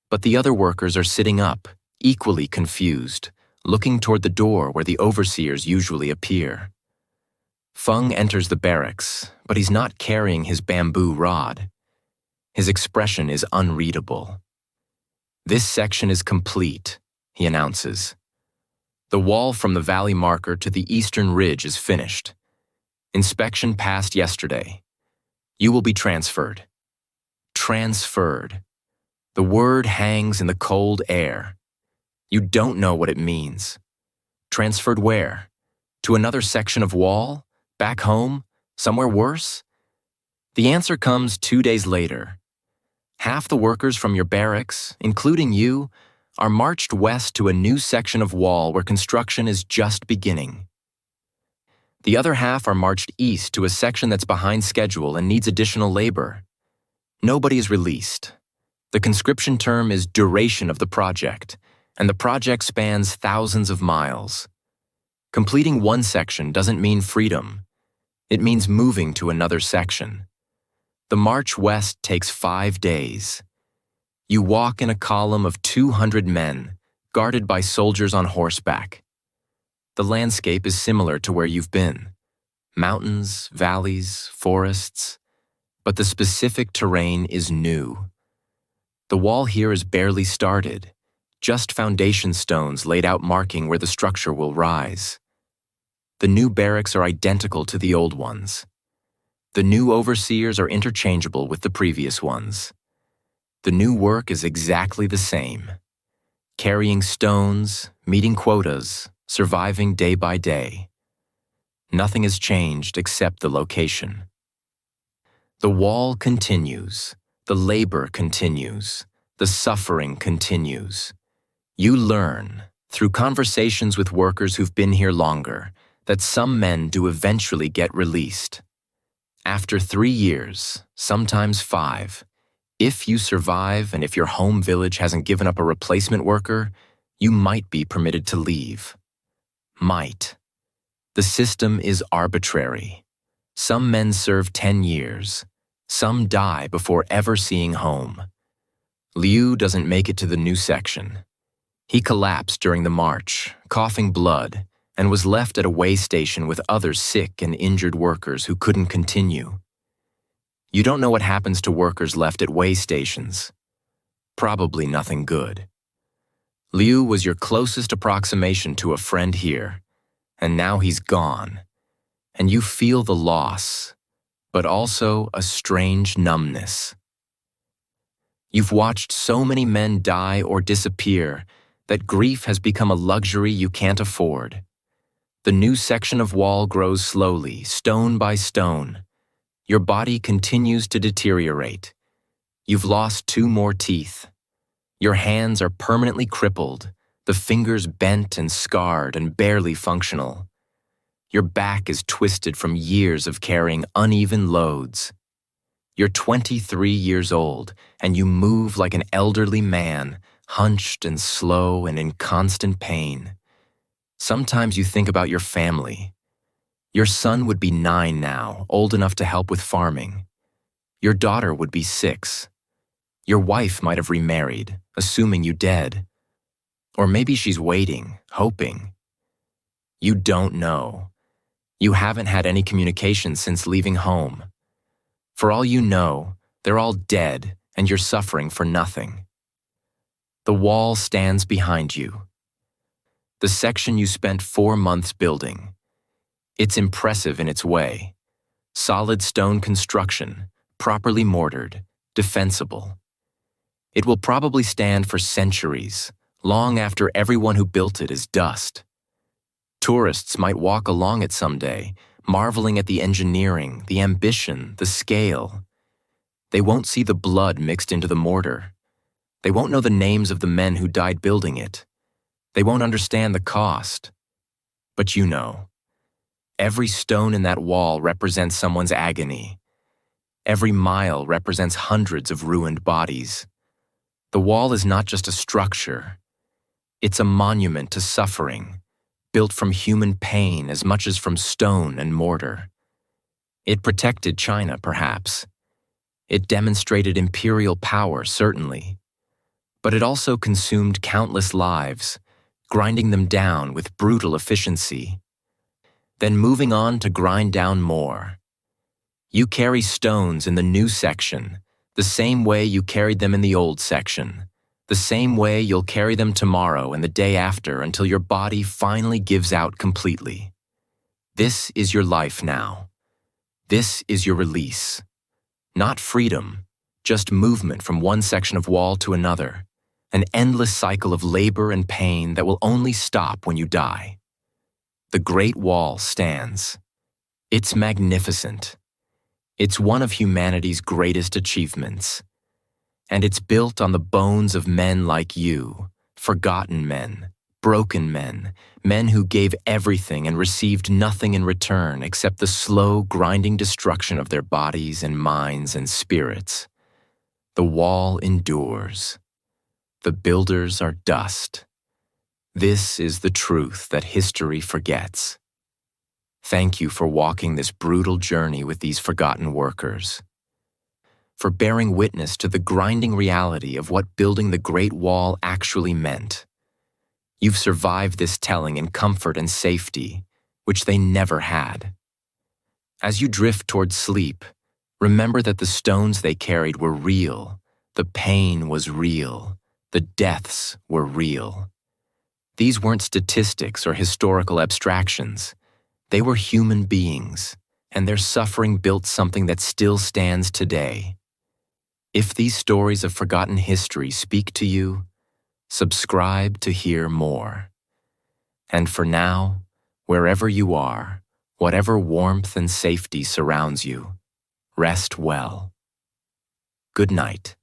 Speaker 1: But the other workers are sitting up, equally confused, looking toward the door where the overseers usually appear. Feng enters the barracks, but he's not carrying his bamboo rod. His expression is unreadable. "This section is complete," he announces. "The wall from the valley marker to the eastern ridge is finished. Inspection passed yesterday. You will be transferred." Transferred. The word hangs in the cold air. You don't know what it means. Transferred where? To another section of wall? Back home? Somewhere worse? The answer comes 2 days later. Half the workers from your barracks, including you, are marched west to a new section of wall where construction is just beginning. The other half are marched east to a section that's behind schedule and needs additional labor. Nobody is released. The conscription term is duration of the project, and the project spans thousands of miles. Completing one section doesn't mean freedom. It means moving to another section. The march west takes 5 days. You walk in a column of 200 men, guarded by soldiers on horseback. The landscape is similar to where you've been. Mountains, valleys, forests. But the specific terrain is new. The wall here is barely started, just foundation stones laid out marking where the structure will rise. The new barracks are identical to the old ones. The new overseers are interchangeable with the previous ones. The new work is exactly the same. carrying stones, meeting quotas, surviving day by day. Nothing has changed except the location. The wall continues, the labor continues, the suffering continues. You learn, through conversations with workers who've been here longer, that some men do eventually get released. After 3 years, sometimes 5, if you survive and if your home village hasn't given up a replacement worker, you might be permitted to leave. Might. The system is arbitrary. Some men serve 10 years. Some die before ever seeing home. Liu doesn't make it to the new section. He collapsed during the march, coughing blood, and was left at a way station with other sick and injured workers who couldn't continue. You don't know what happens to workers left at way stations. Probably nothing good. Liu was your closest approximation to a friend here, and now he's gone, and you feel the loss, but also a strange numbness. You've watched so many men die or disappear that grief has become a luxury you can't afford. The new section of wall grows slowly, stone by stone. Your body continues to deteriorate. You've lost 2 more teeth. Your hands are permanently crippled, the fingers bent and scarred and barely functional. Your back is twisted from years of carrying uneven loads. You're 23 years old, and you move like an elderly man, hunched and slow and in constant pain. Sometimes you think about your family. Your son would be 9 now, old enough to help with farming. Your daughter would be 6. Your wife might have remarried, assuming you dead. Or maybe she's waiting, hoping. You don't know. You haven't had any communication since leaving home. For all you know, they're all dead and you're suffering for nothing. The wall stands behind you. The section you spent 4 months building. It's impressive in its way. Solid stone construction, properly mortared, defensible. It will probably stand for centuries, long after everyone who built it is dust. Tourists might walk along it someday, marveling at the engineering, the ambition, the scale. They won't see the blood mixed into the mortar. They won't know the names of the men who died building it. They won't understand the cost. But you know. Every stone in that wall represents someone's agony. Every mile represents hundreds of ruined bodies. The wall is not just a structure. It's a monument to suffering, built from human pain as much as from stone and mortar. It protected China, perhaps. It demonstrated imperial power, certainly. But it also consumed countless lives, grinding them down with brutal efficiency. Then moving on to grind down more. You carry stones in the new section, the same way you carried them in the old section, the same way you'll carry them tomorrow and the day after until your body finally gives out completely. This is your life now. This is your release. Not freedom, just movement from one section of wall to another, an endless cycle of labor and pain that will only stop when you die. The Great Wall stands. It's magnificent. It's one of humanity's greatest achievements. And it's built on the bones of men like you, forgotten men, broken men, men who gave everything and received nothing in return except the slow, grinding destruction of their bodies and minds and spirits. The wall endures. The builders are dust. This is the truth that history forgets. Thank you for walking this brutal journey with these forgotten workers, for bearing witness to the grinding reality of what building the Great Wall actually meant. You've survived this telling in comfort and safety, which they never had. As you drift toward sleep, remember that the stones they carried were real, the pain was real, the deaths were real. These weren't statistics or historical abstractions. They were human beings, and their suffering built something that still stands today. If these stories of forgotten history speak to you, subscribe to hear more. And for now, wherever you are, whatever warmth and safety surrounds you, rest well. Good night.